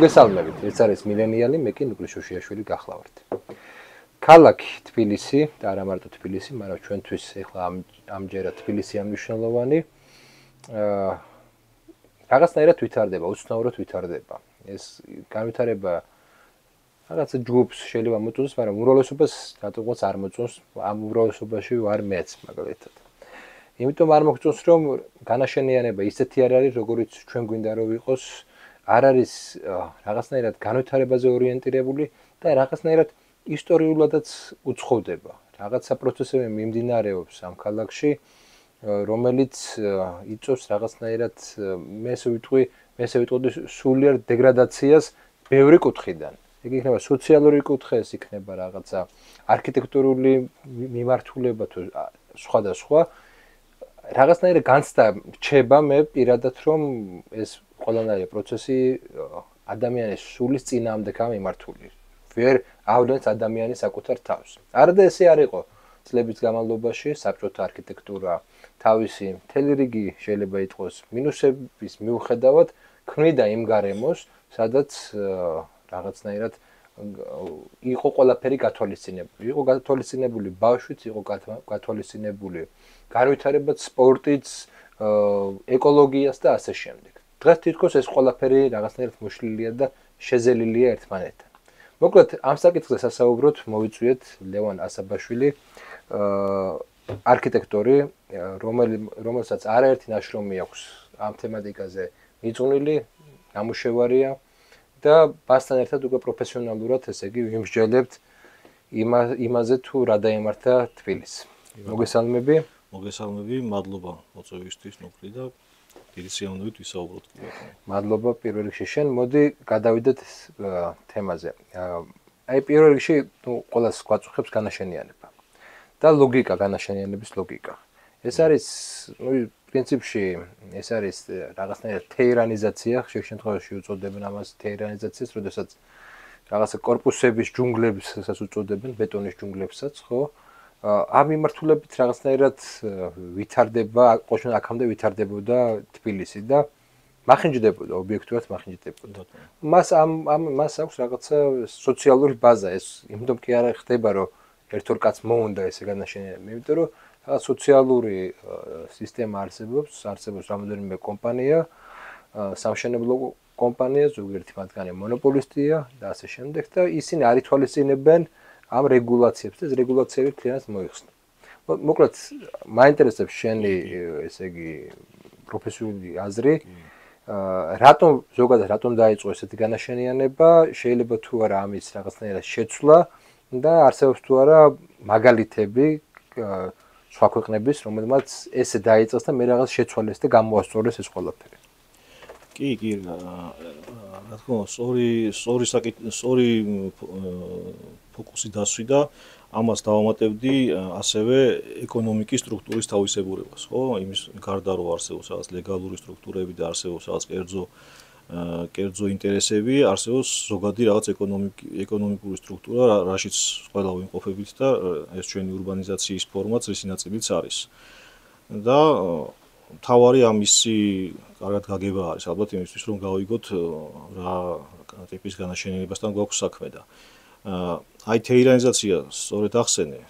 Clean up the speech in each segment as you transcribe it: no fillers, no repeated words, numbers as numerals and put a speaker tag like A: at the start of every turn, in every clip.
A: მოგესალმებით, ეს არის მილენიალი, მე კი ნუკლი შუშიაშვილი გახლავართ. ქალაქი თბილისი და არა მარტო თბილისი, მაგრამ ჩვენთვის ეხლა ამჯერად თბილისი ამნიშვნელოვანი. რაღაცნაირად ვითარდება, უცნაურად ვითარდება. ეს განვითარება რაღაცა ჯგუფს შეიძლება მოწონს, მაგრამ უმრავლესობას რატომღაც არ მოწონს, ამ უმრავლესობაში ვარ მეც მაგალითად. იმიტომ არ მოგწონს, რომ განაშენიანება ისეთი არ არის, როგორიც ჩვენ გვინდა რომ იყოს. არ არის რაღაცნაირად განვითარებაზე ორიენტირებული და რაღაცნაირად ისტორიულადაც უცხოვდება. რაღაცა პროცესები მიმდინარეობს ამ ქალაქში, რომელიც იწვევს რაღაცნაირად მე ვიტყოდი სულიერ დეგრადაციას ბევრი კუთხიდან. ეგ იქნება სოციალური კუთხე, ეს იქნება რაღაცა არქიტექტურული მიმართულება თუ სხვადასხვა. რაღაცნაირად განცდა რჩება მე პირადად რომ ეს ყველანაირი პროცესი ადამიანის სულის წინააღმდეგაა მიმართული. ვერ ავლენს ადამიანის საკუთარ თავს. არადა ესე არ იყო წლების განმავლობაში საბჭოთა არქიტექტურა თავისი მთელი რიგი შეიძლება იტყოს მინუსების მიუხედავად ქმნიდა იმ გარემოს, სადაც რაღაცნაირად იყო ყველაფერი გათვალისწინებული. იყო გათვალისწინებული ბავშვიც, იყო გათვალისწინებული განვითარებაც, სპორტიც, ეკოლოგიას და ასე შემდეგ. დღეს თითქოს ეს ყველაფერი რაღაცნაირად მოშლილია და შეზელილია ერთმანეთთან. მოკლედ, ამ საკითხზე სასაუბროთ მოვიწვიეთ ლევან ასაბაშვილი, არქიტექტორი, რომელსაც არაერთი ნაშრომი აქვს ამ თემატიკაზე მიწვნილი, გამუშევარია და მასთან ერთად უკვე პროფესიონალურად, ესე იგი, ვიმსჯელებთ იმაზე თუ რა დაემართა თბილისი. მოგესალმები.
B: მოგესალმები, მადლობა მოწვევისთვის ნუკლი და დიდი სიამოვნებით ვისაუბროთ კიდევ.
A: მადლობა პირველ რიგში შენ. მოდი გადავიდეთ თემაზე. აი პირველ რიგში ყველას გვაწუხებს განაშენიანება და ლოგიკა, განაშენიანების ლოგიკა. ეს არის, პრინციპში ეს არის რაღაცნაირად თეირანიზაცია, ხშირ შემთხვევაში უწოდებენ ამას თეირანიზაციას, როდესაც რაღაცა კორპუსების ჯუნგლებსაც უწოდებენ, ბეტონის ჯუნგლებსაც, ხო? ამ მიმართულებით რაღაცნაირად ვითარდება, ყოველთვის აქამდე ვითარდებოდა თბილისი და მახინჯდებოდა, ობიექტურად მახინჯდებოდა. მას აქვს რაღაცა სოციალური ბაზა, ეს იმიტომ კი არ ხდება, რომ ერთ-ორ კაცს მოუნდა ესე განაშენიანება, იმიტომ რომ რაღაც სოციალური სისტემა არსებობს რამოდენიმე კომპანია, სამშენებლო კომპანია, ზოგიერთი მათგანი მონოპოლისტია და ასე შემდეგ და ისინი არ ითვალისწინებენ ამ რეგულაციებს და ეს რეგულაციები კლიენტს მოიხსნა. მოკლედ, მაინტერესებს შენი, ესე იგი, პროფესიული აზრი, რატომ დაიწყო ესეთი განაშენიანება, შეიძლება თუ არა ამის რაღაცნაირად შეცვლა და არსებობს თუ არა მაგალითები სხვა ქვეყნების, რომელმაც ესე დაიწყეს და მე რაღაც შეცვალეს და გამოასწორეს ეს ყველაფერი.
B: კი, რა თქმა უნდა, სწორი ფოკუსი დასვი და ამას დავამატებდი ასევე ეკონომიკის სტრუქტურის თავისებურებას, ხო? იმის გარდა რომ არსებობს რაღაც ლეგალური სტრუქტურები და არსებობს რაღაც კერძო ინტერესები, არსებობს ზოგადი რაღაც ეკონომიკური სტრუქტურა, რაშიც ყველა ვიმყოფებით და ეს ჩვენი ურბანიზაციის ფორმაც რის ნაწილიც არის. და მთავარი ამისი კარგად გაგება არის ალბათ იმისთვის რომ გავიგოთ რა ტიპის განაშენიანებასთან გვაქვს საქმე და აი თეირანიზაცია სწორედ ახსენე,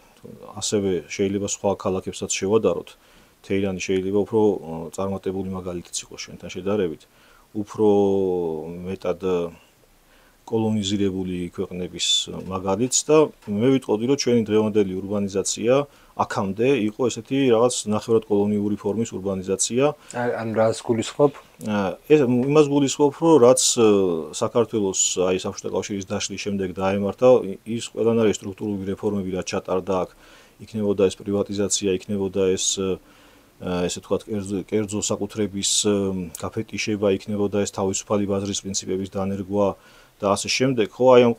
B: ასევე შეიძლება სხვა ქალაქებსაც შევადაროთ. თეირანი შეიძლება უფრო წარმატებული მაგალითიც იყოს ჩვენთან შედარებით, უფრო მეტად კოლონიზირებული ქვეყნების მაგალითს და მე ვიტყოდი რომ ჩვენი დღევანდელი ურბანიზაცია აქამდე იყო ესეთი რაღაც ნახევრად კოლონიური ფორმის ურბანიზაცია.
A: ან რას გულისხმობ?
B: ეს იმას გულისხმობ, რომ რაც საქართველოს აი საბჭოთა კავშირის დაშლის შემდეგ დაემართა, ის ყველანაირი სტრუქტურული რეფორმები რაც ჩატარდა აქ, იქნებოდა ეს პრივატიზაცია, იქნებოდა ეს ესე ვთქვათ, კერძო საკუთრების გაფეტიშება, იქნებოდა ეს თავისუფალი ბაზრის პრინციპების დანერგვა და ასე შემდეგ, ხო, აი ამ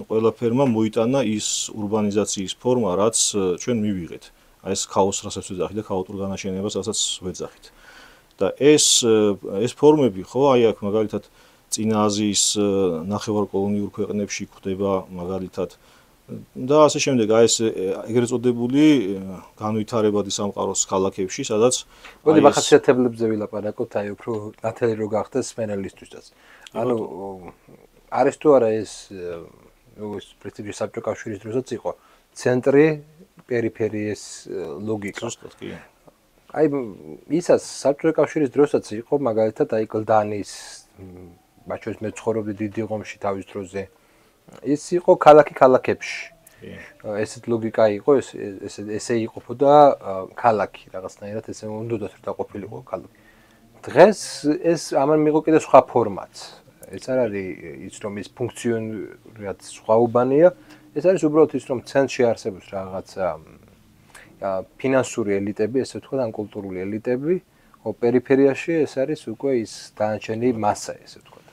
B: ყველაფერმა მოიტანა ის ურბანიზაციის ფორმა, რაც ჩვენ მივიღეთ. აი ეს ქაოსს რასაც ვეძახით და ქაოტურ განაშენებას რასაც ვეძახით. და ეს ფორმები, ხო, აი აქ მაგალითად წინა აზიის ნახევარკოლონიურ ქვეყნებში გვხვდება მაგალითად და ასე შემდეგ აი ეს ეგრეთ წოდებული განვითარებადი სამყაროს ქალაქებში, სადაც
A: მოდი მახასიათებლებზე ვილაპარაკოთ, აი უფრო ნათელი რო გახდეს სპენელისტვისაც. ანუ არის თუ არა ეს როგორც პრინციპი საბჭოთა კავშირის დროსაც იყო ცენტრი პერიფერიის ლოგიკა.
B: ზუსტად კი.
A: აი ისაც საბჭოთა კავშირის დროსაც იყო მაგალითად აი გლდანის ბაჩოს მე ცხოვრობდი დიდი ღომში თავის დროზე. ის იყო ქალაქებში. ესეთ ლოგიკა იყო, ესე იყოფოდა ქალაქი რაღაცნაირად ესე უნდათ რომ დაყოფილიყო ქალაქი. დღეს ეს ამან მიიღო კიდე სხვა ფორმატს. ეს არ არის ის რომ ის ფუნქციონირად სხვაობანია, ეს არის უბრალოდ ის რომ ცენტრში არსებობს რაღაცა ფინანსური ელიტები, ესე ვთქვათ, ან კულტურული ელიტები, პერიფერიაში ეს არის უკვე ის დანარჩენი მასა, ესე ვთქვათ.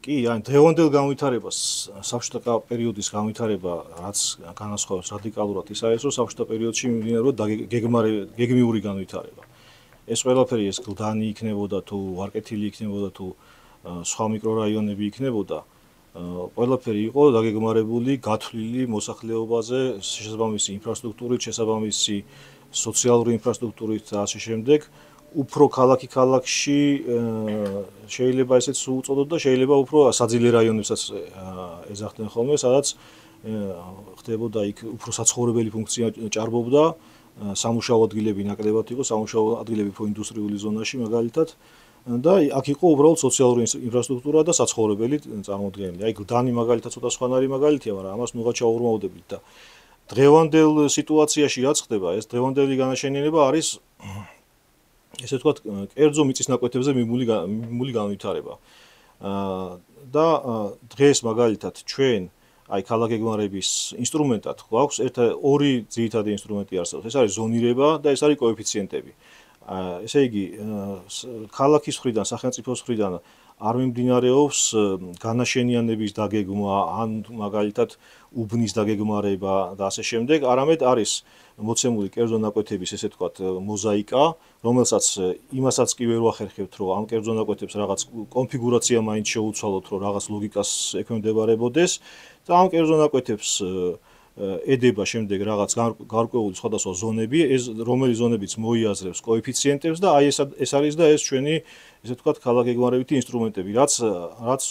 B: კი, ან დღევანდელ განვითარებას, საბჭოთა პერიოდის განვითარება, რაც განასხვავებს რადიკალურად ის არის, რომ საბჭოთა პერიოდში მიმდინარეობდა გეგმიური განვითარება. ეს ყველაფერი ეს გლდანი იქნებოდა თუ ვარკეთილი იქნებოდა თუ სხვა მიკრორაიონები იქნებოდა, ყველაფერი იყო დაგეგმარებული, გათვლილი მოსახლეობაზე, შესაბამისი ინფრასტრუქტურით, შესაბამისი სოციალური ინფრასტრუქტურით და ასე შემდეგ. უფრო ქალაქში შეიძლება ესეც უწოდოთ და შეიძლება უფრო საძილე რაიონებსაც ეძახდნენ ხოლმე, სადაც ხდებოდა იქ უფრო საცხოვრებელი ფუნქცია ჭარბობდა, სამუშაო ადგილები ნაკლებად იყო, სამუშაო ადგილები უფრო ინდუსტრიული ზონაში მაგალითად და აქ იყო უბრალოდ სოციალური ინფრასტრუქტურა და საცხოვრებელი წარმოდგენილი. აი გლდანი მაგალითად ცოტა სხვანაირი მაგალითია, მაგრამ ამას ნუღა ჩაურმავდებით და დღევანდელ სიტუაციაში რაც ხდება, ეს დღევანდელი განაშენიანება არის ესე ვთქვათ, კერძო მიწის ნაკვეთებზე მიმული განვითარება. და დღეს მაგალითად ჩვენ აი ქალაქგეგმარების ინსტრუმენტად გვაქვს ორი ძირითადი ინსტრუმენტი არსებობს. ეს არის ზონირება და ეს არის კოეფიციენტები. ესე იგი, ქალაქის მხრიდან, სახელმწიფოს მხრიდან არ მიმდინარეობს განაშენიანების დაგეგმა, ან მაგალითად უბნის დაგეგმარება და ასე შემდეგ, არამედ არის მოცემული კერძო ნაკვეთების, ესე ვთქვათ, მოზაიკა, რომელსაც იმასაც კი ვერ ვახერხებთ, რომ ამ კერძო ნაკვეთებს რაღაც კონფიგურაცია მაინც შეუცვალოთ, რომ რაღაც ლოგიკას ექვემდებარებოდეს და ამ კერძო ნაკვეთებს ედება შემდეგ რაღაც გარკვეული სხვადასხვა ზონები, რომელიც ზონებიც მოიაზრებს კოეფიციენტებს და აი ეს არის და ეს ჩვენი, ესე ვთქვათ, ქალაქგეგმარებითი ინსტრუმენტები, რაც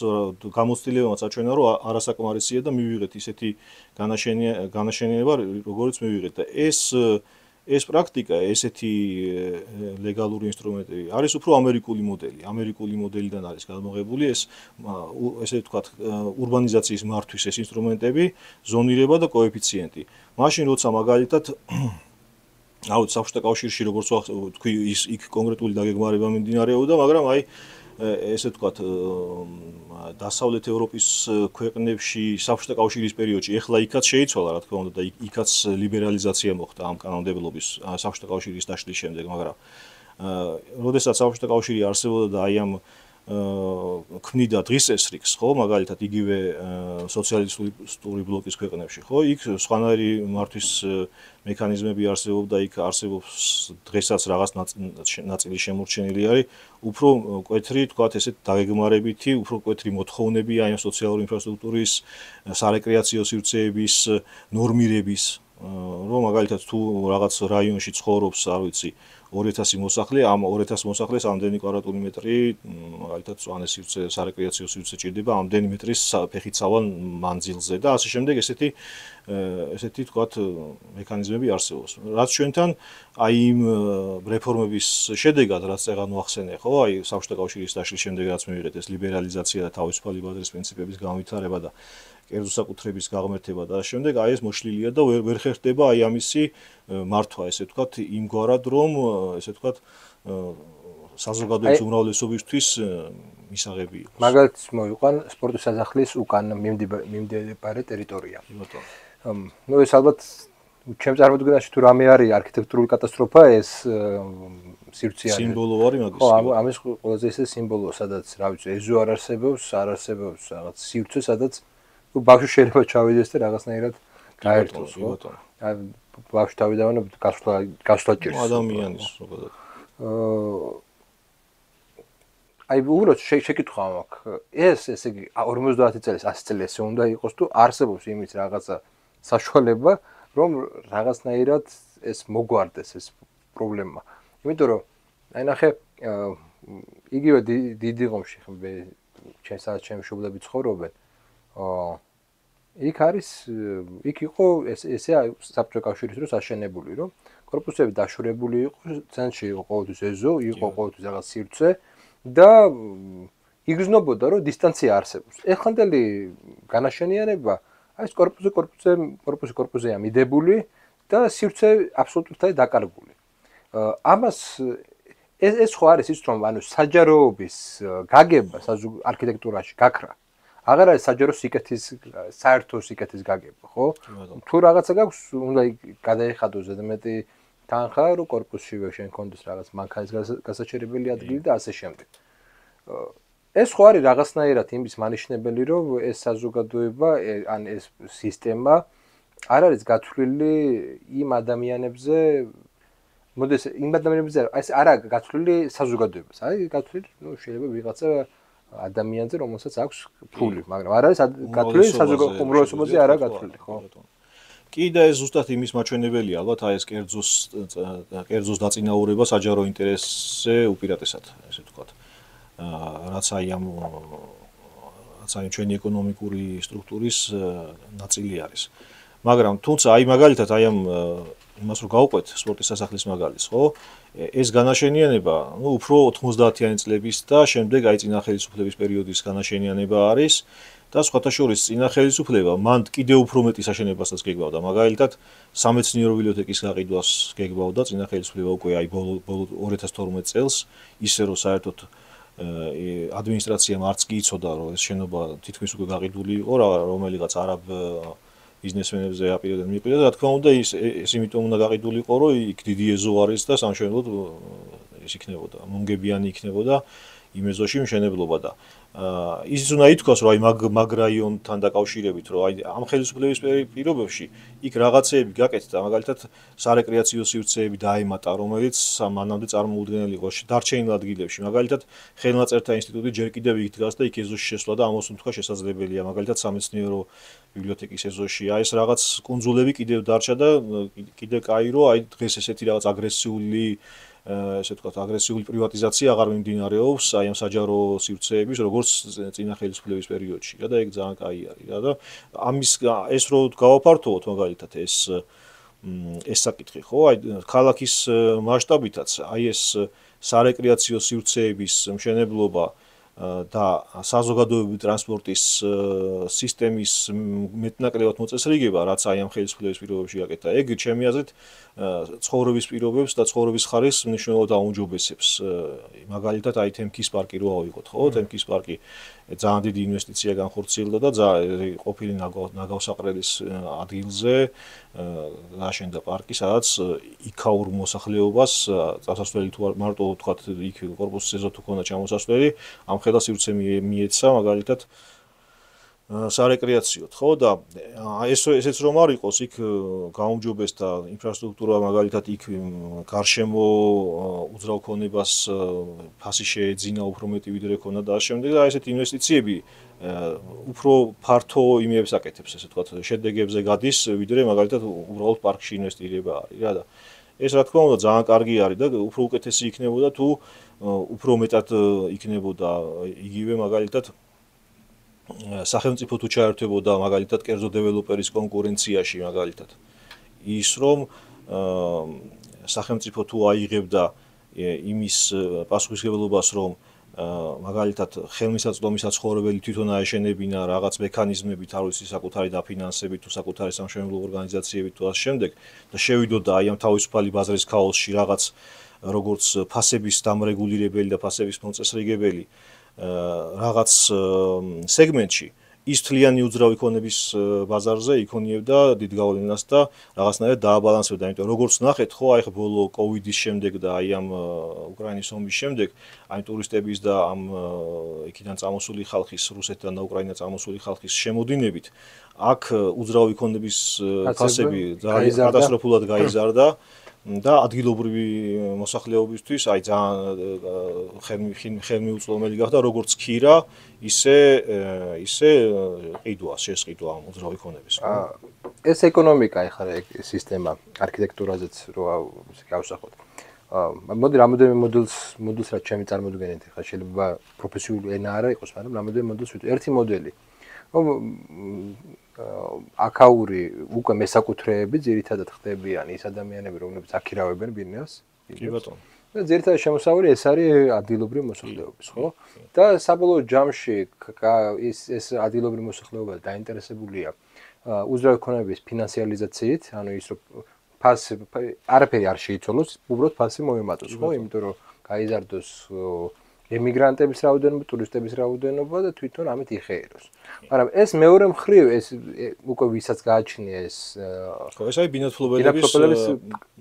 B: გამოცდილებამაც აჩვენა, რომ არასაკმარისია და მივიღეთ ისეთი განაშენიანება, როგორც მივიღეთ და ეს პრაქტიკა, ესეთი ლეგალური ინსტრუმენტები არის უფრო ამერიკული მოდელი. ამერიკული მოდელიდან არის გადმოღებული ესე ვთქვათ, ურბანიზაციის მართვის ეს ინსტრუმენტები, ზონირება და კოეფიციენტი. მაშინ როცა მაგალითად საბჭოთა კავშირში როგორც ვთქვი, იქ კონკრეტული დაგეგმარება მიმდინარეობდა, მაგრამ აი ესე ვთქვათ, დასავლეთ ევროპის ქვეყნებში საბჭოთა კავშირის პერიოდში, ეხლა იქაც შეიცვალა, რა თქმა უნდა, და იქაც ლიბერალიზაცია მოხდა ამ კანონმდებლობის საბჭოთა კავშირის დაშლის შემდეგ, მაგრამ როდესაც საბჭოთა კავშირი არსებობდა და აი ამ ქმნიდა დღის წესრიგს, ხო, მაგალითად იგივე სოციალისტური ბლოკის ქვეყნებში, ხო, იქ სხვანაირი მართვის მექანიზმები არსებობდა, იქ არსებობს დღესაც რაღაც ნაწილი შემორჩენილი არის, უფრო მკვეთრი, თქვათ, ესეთ დაგეგმარებითი, უფრო მკვეთრი მოთხოვნები აი ამ სოციალური ინფრასტრუქტურის, სარეკრეაციო სივრცეების ნორმირების, რომ მაგალითად თუ რაღაც რაიონში ცხოვრობს, არ ვიცი, 2000 მოსახლე, ამ 2000 მოსახლეს ამდენი კვადრატული მეტრი, მაგალითად, წვანე სივრცე, სარეკრეაციო სივრცე ჭირდება ამდენი მეტრის ფეხით სავალ მანძილზე და ასე შემდეგ ესეთი თქვათ მექანიზმები არსებობს. რაც ჩვენთან აი იმ რეფორმების შედეგად, რაც წეღან მოახსენე, ხო, აი საბჭოთა კავშირის დაშლის შემდეგ რაც მივიღეთ ეს ლიბერალიზაცია და თავისუფალი ბაზრის პრინციპების განვითარება და კერძო საკუთრების გაღმერთება და შემდეგ აი ეს მოშლილია და ვერ ხერხდება აი ამისი მართვა, ესე ვთქვათ, იმგვარად რომ ესე ვთქვათ საზოგადოების უმრავლესობისთვის მისაღები იყოს.
A: მაგალითად მოვიყვან სპორტის სასახლის უკან მიმდებარე ტერიტორია. ნუ ეს ალბათ ჩემს წარმოდგენაში თუ რამე არის არქიტექტურული კატასტროფა, ეს სივრცე არის.
B: სიმბოლო არის მაგის.
A: ხო, ამის ყველაზე ესე სიმბოლო, სადაც, რა ვიცი, ეზო არ არსებობს რაღაც სივრცე, სადაც ბავშვი შეიძლება ჩავიდეს და რაღაცნაირად გაერთოს, ხო? ბავშვი თავიდანვე გასვლა ჭირს.
B: ადამიანის ზოგადად.
A: აი უბრალოდ შეკითხვა მაქვს. ესე იგი 50 წელი, 100 წელი ესე უნდა იყოს თუ არსებობს იმის რაღაცა საშუალება, რომ რაღაცნაირად ეს მოგვარდეს ეს პრობლემა. იმიტომ რომ აი ნახე იგივე დიდი ღომში ხმ ჩემი მშობლები ცხოვრობენ. იქ არის იქ იყო ესე საბჭოთა კავშირის დროს აშენებული, რომ корпуსები დაშორებული იყო, ცენტრში იყო ყოველთვის ეზო, იყო ყოველთვის რაღაც სივრცე და იგრძნობოდა, რომ დისტანცია არსებობს. ეხლანდელი განაშენიანება აი ეს корпуსია მიდებული და სივრცე აბსოლუტურად დაკარგული. ამას ეს ხო არის ის რომ ანუ საჯაროობის გაგება არქიტექტურაში გაქრა. აღარ არის საჯარო სიკეთის საერთო სიკეთის გაგება, ხო? თუ რაღაცა გაქვს, უნდა გადაიხადოს ზედმეტი თანხა, რომ корпуსშივე შენ კონდეს რაღაც მანქანის გასაჩერებელი ადგილი და ასე შემდეგ. ეს ხო არის რაღაცნაირად იმის მანიშნებელი, რომ ეს საზოგადოება, ან ეს სისტემა არ არის გათვლილი იმ ადამიანებზე, მოდეს იმ ადამიანებზე, ეს არა გათვლილი საზოგადოებას, არის გათვლილი, ну, შეიძლება ვიღაცა ადამიანზე, რომელსაც აქვს ფული, მაგრამ არ არის გათვლილი საზოგადოების უმრავლესობაზე არა გათვლილი, ხო?
B: კი და ეს ზუსტად იმის მაჩვენებელია, ალბათ აი ეს კერძოს დაწინაურება საჯარო ინტერესზე უპირატესად, ესე ვთქვათ. რაც აი ჩვენი ეკონომიკური სტრუქტურის ნაწილი არის. მაგრამ თუმცა აი მაგალითად აი იმას რო გავყვეთ სპორტის სასახლის მაგალითს, ხო? ეს განაშენიანება, ну, უფრო 90-იანი წლების და შემდეგ აი წინა ხელისუფლების პერიოდის განაშენიანება არის და სხვათა შორის წინა ხელისუფლება მან კიდევ უფრო მეტი საშენებასაც გეგმავდა. მაგალითად, სამეცნიერო ბიბლიოთეკის გაყიდვას გეგმავდა წინა ხელისუფლება უკვე აი ბოლო 2012 წელს, ისე რომ საერთოდ ადმინისტრაციამ არც კი იცოდა, რომ ეს შენობა თითქმის უკვე გაყიდული იყო, რომელიღაც არაბ ბიზნესმენებზე აპირებდნენ მიყვიდა და რა თქმა უნდა ეს იმიტომ უნდა გაყიდული იყო, რომ იქ დიდი ეზო არის და სამშენებლოდ ეს იქნებოდა, მომგებიანი იქნებოდა იმ ეზოში მშენებლობა და ისიც უნდა ითქვას, რომ აი მაგ რაიონთან დაკავშირებით, რომ აი ამ ხელისუფლების პირობებში იქ რაღაცეები გაკეთდა, მაგალითად სარეკრეაციო სივრცეები დაემატა, რომელიც მანამდე წარმოუდგენელი იყო დარჩენილ ადგილებში. მაგალითად ხელნაწერთა ინსტიტუტი ჯერ კიდევ იქ დგას და იქ ეზოში შესვლა და ამას თქვა შესაძლებელია. მაგალითად სამეცნიერო ბიბლიოთეკის ეზოში აი ეს რაღაც კუნძულები კიდევ დარჩა და კიდევ კაირო აი დღეს ესეთი რაღაც აგრესიული ესე ვთქვათ, აგრესიული პრივატიზაცია აღარ მიმდინარეობს აი ამ საჯარო სივრცეების, როგორც წინა ხელისუფლების პერიოდში. და ეგ ძალიან კაი არის და ამის ეს რო გავაფართოვოთ მაგალითად ეს საკითხი, ხო? აი ქალაქის მასშტაბითაც აი ეს სარეკრეაციო სივრცეების მშენებლობა და საზოგადოებრივი ტრანსპორტის სისტემის მეტნაკლებად მოწესრიგება, რაც აი ამ ხელისუფლების პირობებში გაკეთდა, ეგ ჩემი აზრით ცხოვრების პირობებს და ცხოვრების ხარისხს მნიშვნელოვნად აუმჯობესებს. მაგალითად, აი თემქის პარკი რო ავიღოთ, ხო? თემქის პარკი ძალიან დიდი ინვესტიცია განხორციელდა და ყოფილი ნაგავსაყრელის ადგილზე აშენდა პარკი, სადაც იქაურ მოსახლეობას წასასვლელი თუ მარტო ვთქვათ, იქ корпуსზე თუ ქონდა ჩამოსასვლელი, ამ ხელასივრცე მიეცა მაგალითად სარეკრეაციოდ, ხო? და ესეც რომ არ იყოს, იქ გაუმჯობესდა ინფრასტრუქტურა, მაგალითად იქ გარშემო უძრავ ქონებას ფასი შეეძინა უფრო მეტი ვიდრე ქონდა და ამ შემდეგ და ესეთი ინვესტიციები უფრო ფართო იმებს აკეთებს, ესე ვთქვათ, შედეგებზე გადის, ვიდრე მაგალითად უბრალოდ პარკში ინვესტირება არის რა და ეს რა თქმა უნდა ძალიან კარგი არის და უფრო უკეთესი იქნებოდა თუ უფრო მეტად იქნებოდა იგივე მაგალითად სახელმწიფო თუ ჩაერთვებოდა მაგალითად კერძო დეველოპერის კონკურენციაში მაგალითად ის რომ სახელმწიფო თუ აიღებდა იმის პასუხისმგებლობას რომ მაგალითად ხელმისაწვდომი საცხოვრებელი თვითონ აეშენებინა რაღაც მექანიზმებით არ ვიცი საკუთარი დაფინანსებით თუ საკუთარი სამშენებლო ორგანიზაციებით თუ ასე შემდეგ და შევიდოდა აი ამ თავისუფალი ბაზრის ქაოსში რაღაც როგორც ფასების დამრეგულირებელი და ფასების მოწესრიგებელი რაღაც სეგმენტში ის თლიანი უძრავი ქონების ბაზარზე იქონიებდა დიდ გავლენას და რაღაცნაირად დააბალანსებდა, იმიტომ როგორც ნახეთ, ხო, აი ხა ბოლო კოვიდის შემდეგ და აი ამ უკრაინის ომის შემდეგ, აი ტურისტების და ამ იქიდან წამოსული ხალხის, რუსეთიდან და უკრაინიდან წამოსული ხალხის შემოდინებით, აქ უძრავი ქონების ფასები ძალიან კატასტროფულად გაიზარდა და ადგილობრივი მოსახლეობისთვის აი ძალიან ხელმიუწვდომელი გახდა როგორც ქირა, ისე ყიდვა, შესყიდვა ამ უძრავი ქონების.
A: ეს ეკონომიკა ეხლა სისტემა არქიტექტურაზეც რო გავსახოთ. მოდი რამოდენიმე მოდელს რაც ჩემი წარმოდგენით ეხლა შეიძლება პროფესიული ენა არა იყოს, მაგრამ რამოდენიმე მოდელს ვიტყვი. ერთი მოდელი აკაური უკვე მესაკუთრეები ძირითადად ხდებიან ის ადამიანები, რომლებიც აქირავებენ ბინას.
B: კი ბატონო.
A: და ძირითადად შემოსავალი ეს არის ადგილობრივი მოსახლეობის, ხო? და საბოლოო ჯამში ეს ადგილობრივი მოსახლეობა დაინტერესებულია უძრავი ქონების ფინანსიალიზაციით, ანუ ის რომ არაფერი არ შეიცვალოს, უბრალოდ ფასი მოემატოს, ხო? იმიტომ რომ გაიზარდოს ემიგრანტების რაოდენობა, ტურისტების რაოდენობა და თვითონ ამით იხეიროს. მაგრამ ეს მეორე მხრივ ეს უკვე ვისაც გააჩნია ეს
B: ხო, ეს არის ბინათმფლობელების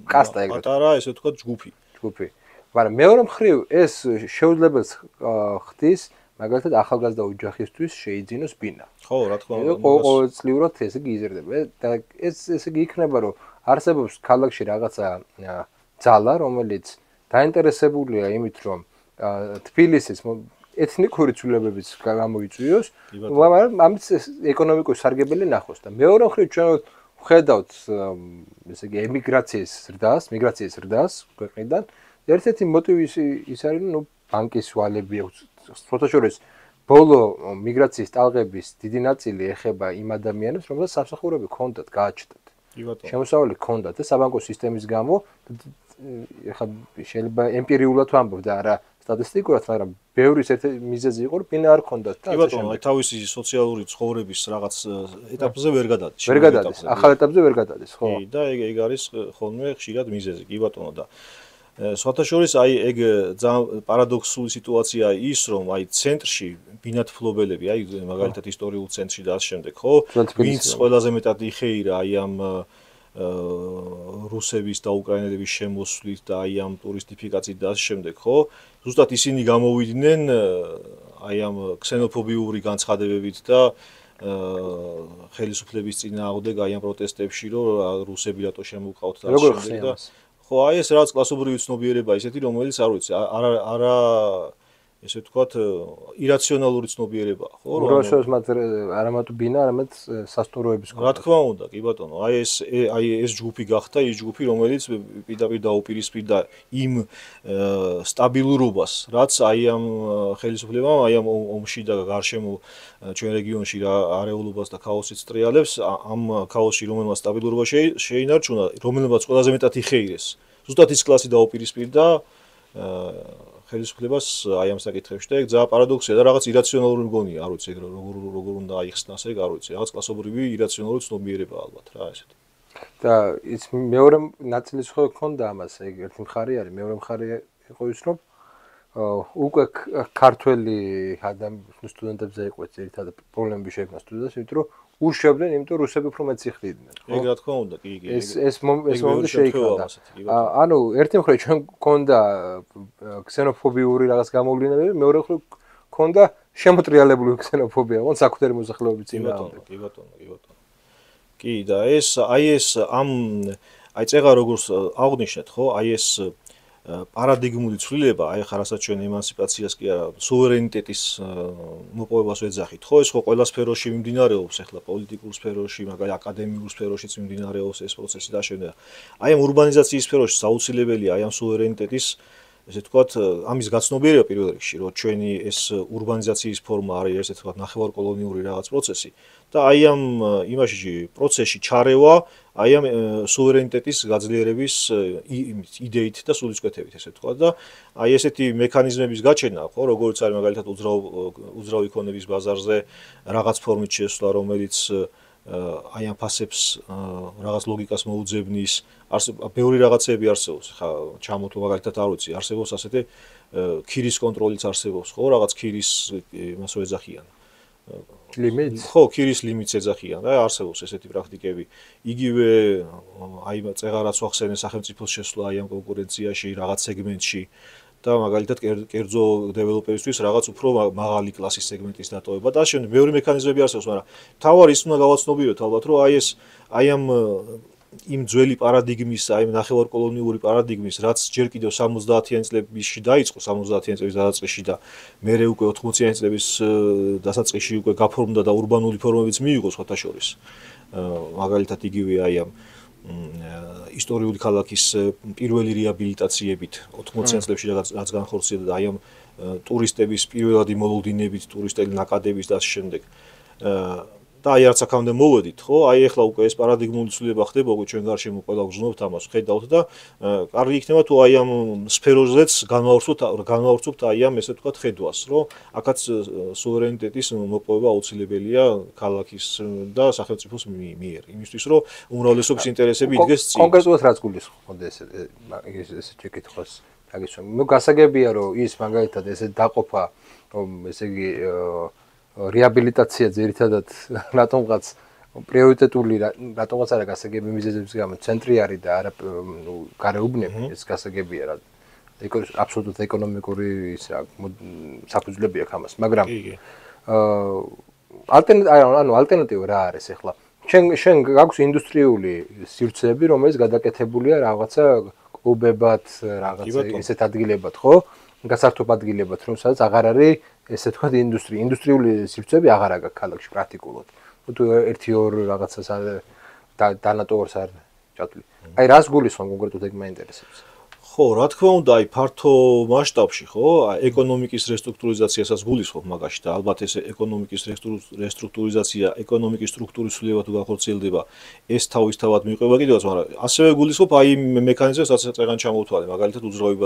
A: კასტა ეგრეთ.
B: პატარა, ესე ვთქვათ, ჯგუფი.
A: მაგრამ მეორე მხრივ ეს შეუძლებელს ხდის მაგალითად ახალგაზრდა ოჯახისთვის შეიძინოს ბინა.
B: ხო, რა თქმა უნდა.
A: ყოველწლიურად ესე იგი იზრდება და ეს ესე იგი იქნება რომ არსებობს ქალაქში რაღაცა ძალა, რომელიც დაინტერესებულია იმით, რომ თბილისის ეთნიკური ცვლილებების გამოიწვიოს, მაგრამ ამით ეკონომიკური სარგებელი ნახოს და მეორე მხრივ ჩვენ ვხედავთ ესე იგი მიგრაციის ზრდას ქვეყნიდან. ერთ-ერთი მოტივი ის არის, რომ ბანკის ვალები აქვს. ფოტოშორის ბოლო მიგრაციის ტალღების დიდი ნაწილი ეხება იმ ადამიანებს, რომელსაც სამსახურები ჰქონდათ, გააჩნდათ. შემოსავალი ჰქონდათ და საბანკო სისტემის გამო ეხლა შეიძლება ემპირიულად ვამბობ და არა სტატისტიკურად, მაგრამ ბევრის ერთ-ერთი მიზეზი იყო, რომ ბინა არ ჰქონდათ და
B: კი ბატონო, აი თავისი სოციალური ცხოვრების რაღაც ეტაპზე ვერ გადადის.
A: ახალ ეტაპზე ვერ გადადის, ხო?
B: კი, და ეგ არის ხოლმე ხშირად მიზეზი, კი ბატონო და სხვათა შორის აი ეგ ძალიან პარადოქსული სიტუაციაა ის, რომ აი ცენტრში ბინათმფლობელები, აი მაგალითად ისტორიულ ცენტრში და ამ შემდეგ, ხო? ვინც ყველაზე მეტად იხეირა აი ამ რუსების და უკრაინელების შემოსვლით და აი ამ ტურისტიფიკაციით და ამ შემდეგ, ხო? ზუსტად ისინი გამოვიდნენ აი ამ ქსენოფობიური განცხადებებით და ხელისუფლების წინააღმდეგ აი ამ პროტესტებში, რომ რუსები რატო შემოუყავთ და ამ შემდეგ და ხო, აი ეს რაღაც კლასობრივი ცნობიერება ისეთი, რომელიც არ ვიცი, არა ესე ვთქვათ, irrationaluri ცნობიერება, ხო?
A: რუსებს მათ არა მარტო ბინა, არამედ სასტუმროების
B: რა თქმა უნდა, კი ბატონო, აი ეს ჯგუფი გახდა, ის ჯგუფი, რომელიც პირდაპირ დაუპირისპირდა იმ სტაბილურობას, რაც აი ამ ხელისუფლებამ, აი ამ ომში და გარშემო ჩვენ რეგიონში რა არეულობას და ქაოსიც ტრიალებს, ამ ქაოსში რომელმაც სტაბილურობა შეინარჩუნა, რომელმაც ყველაზე მეტად იხეირეს. ზუსტად ის კლასი დაუპირისპირდა ხელისუფლებას აი ამ საკითხებში და ეგ ძალიან პარადოქსია და რაღაც irrationaluri მგონია, არ ვიცი, როგორ უნდა აიხსნას ეგ, არ ვიცი, რაღაც კლასობრივი irrationaluri ცნობიერება ალბათ რა ესეთი.
A: და ის მეორე ნაწილის ხო ქონდა ამას, ეგ ერთი მხარე არის, მეორე მხარე იყო ის, რომ უკვე ქართველი სტუდენტებზე იყო ძირითადად პრობლემები შეექმნა სტუდენტებს, იმიტომ რომ უშევდნენ, იმიტომ რუსები უფრო მეც იხდიდნენ, ხო?
B: ეგ რა თქმა უნდა, კი.
A: ეს მომენტი შეიქმნა. ანუ ერთი მხრივ ჩვენ გქონდა ქსენოფობიური რაღაც გამოვლენები, მეორე მხრივ გქონდა შემოტრიალებული ქსენოფობია, ოღონდ საკუთარი მოსახლეობის წინააღმდეგ.
B: კი ბატონო. კი და ეს ამ აი წეღა როგორც აღნიშნეთ, ხო? აი ეს პარადიგმული ცვლილება, აი ხა რასაც ჩვენ ემანსიპაციას კი არა, სუვერენიტეტის მოპოვებას ვეძახით, ხო? ეს ხო ყველა სფეროში მიმდინარეობს, ახლა პოლიტიკურ სფეროში, მაგალითად აკადემიურ სფეროშიც მიმდინარეობს ეს პროცესი და შემდეგ. აი ამ ურბანიზაციის სფეროში საუცილებელია აი ამ სუვერენიტეტის ესე ვთქვათ, ამის გაცნობიერება პირველ რიგში, რომ ჩვენი ეს ურბანიზაციის ფორმა არის ესე ვთქვათ ნახევარკოლონიური რაღაც პროცესი და აი ამ იმაში პროცესში ჩარევა აი ამ სუვერენიტეტის გაძლიერების იდეით და სულისკვეთებით ესე ვთქვათ და აი ესეთი მექანიზმების გაჩენა, ხო, როგორც არის მაგალითად უძრავი ქონების ბაზარზე რაღაც ფორმით შესვლა, რომელიც აი ამ ფასებს რაღაც ლოგიკას მოუძებნის, ბევრი რაღაცები არსებობს, ხა ჩამოთვლა მაგალითად არ ვიცი, არსებობს ასეთი ქირის კონტროლიც არსებობს, ხო, რაღაც ქირის იმას ვეძახიან.
A: ლიმიტს?
B: ხო, ქირის ლიმიტს ეძახიან და არსებობს ესეთი პრაქტიკები. იგივე აი წეღარაც ვახსენე სახელმწიფოს შესვლა აი ამ კონკურენციაში რაღაც სეგმენტში და მაგალითად კერძო დეველოპერისთვის რაღაც უფრო მაღალი კლასის სეგმენტის დატოვება და შემდეგ ბევრი მექანიზმები არსებობს, მაგრამ თავარი ის უნდა გავაცნობიეროთ ალბათ, რომ აი ამ იმ ძველი პარადიგმის, აი ნახევარკოლონიური პარადიგმის, რაც ჯერ კიდევ 70-იან წლებებში დაიწყო, 70-იან წლების დასაწყისში და მერე უკვე 80-იან წლების დასაწყისში უკვე გაფორმდა და ურბანული ფორმებიც მიიღო სხვათა შორის. მაგალითად იგივე აი ამ ისტორიული ქალაქის პირველი რეაბილიტაციებით 80-იან წლებში რაც განხორციელდა და აი ამ ტურისტების პირველადი მოლოდინებით, ტურისტელი ნაკადების და ამ შემდეგ. და აი არც აქამდე მოვედით, ხო? აი ახლა უკვე ეს პარადიგმული ცვლილება ხდება, უკვე ჩვენ გარშემო ყველა გრძნობთ ამას, ხედავთ და კარგი იქნება თუ აი ამ სფეროზეც განვავრცობთ აი ამ ესე ვთქვათ ხედვას, რომ აქაც სუვერენიტეტის მოპოვება აუცილებელია ქალაქის და სახელმწიფოს მიერ, იმისთვის რომ უმრავლესობის ინტერესები იდგეს წინ.
A: კონკრეტულად რაც გულისხმობდა ესე შეკითხვას. ნუ გასაგებია რომ ის მაგალითად ესე დაყოფა რომ ესე იგი რეაბილიტაცია ძირითადად რატომღაც პრიორიტეტული რატომღაც არა გასაგები მიზეზების გამო ცენტრი არის და არა ნუ გარეუბნები ეს გასაგებია რა აბსოლუტურად ეკონომიკური ის რა საფუძვლები აქვს ამას მაგრამ ალტერნატივა რა არის ახლა შენ გაქვს ინდუსტრიული სივრცეები რომელიც გადაკეთებულია რაღაცა კლუბებად რაღაცა ესეთ ადგილებად ხო გასართობ ადგილებად რომ სადაც აღარ არის ესე თქვა ინდუსტრიული სივრცეები აღარ აქვს ქალაქში პრაქტიკულად. თუ 1-2 რაღაცას დანატოვარს არ ჩათვლი. აი რას გულისხმობ კონკრეტულად ეგ მაინტერესებს.
B: ხო, რა თქმა უნდა, აი ფართო მასშტაბში, ხო, ეკონომიკის რესტრუქტურიზაციასაც გულისხმობ მაგაში და ალბათ ეს ეკონომიკის რესტრუქტურიზაცია, ეკონომიკის სტრუქტურის ცვლილება თუ განხორციელდება, ეს თავისთავად მიყვება კიდევაც, მაგრამ ასევე გულისხმობ აი მექანიზმებს, რასაც წეგან ჩამოვთვალე, მაგალითად უძრავი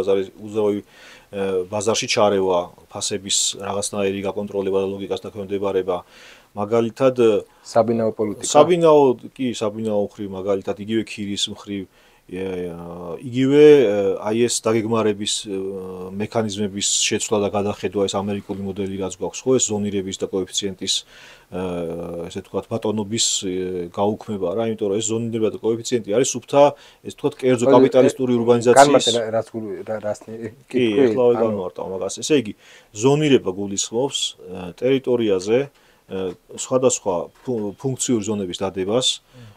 B: ბაზარში ჩარევა, ფასების რაღაცნაირი გაკონტროლება და ლოგიკას დაქვემდებარება, მაგალითად
A: საბინაო პოლიტიკა.
B: საბინაო მხრივ, მაგალითად იგივე ქირის მხრივ იგივე აი ეს დაგეგმარების მექანიზმების შეცვლა და გადახედვა ეს ამერიკული მოდელი რაც გვაქვს ხო ეს ზონირების და კოეფიციენტის ესე ვთქვათ ბატონობის გაუქმება რა იმიტომ რომ ეს ზონირება და კოეფიციენტი არის სუფთა ეს ვთქვათ კერძო კაპიტალისტური ურბანიზაციის კი ეხლა განმარტავ მაგას ესე იგი ზონირება გულისხმობს ტერიტორიაზე სხვადასხვა ფუნქციური ზონების დადებას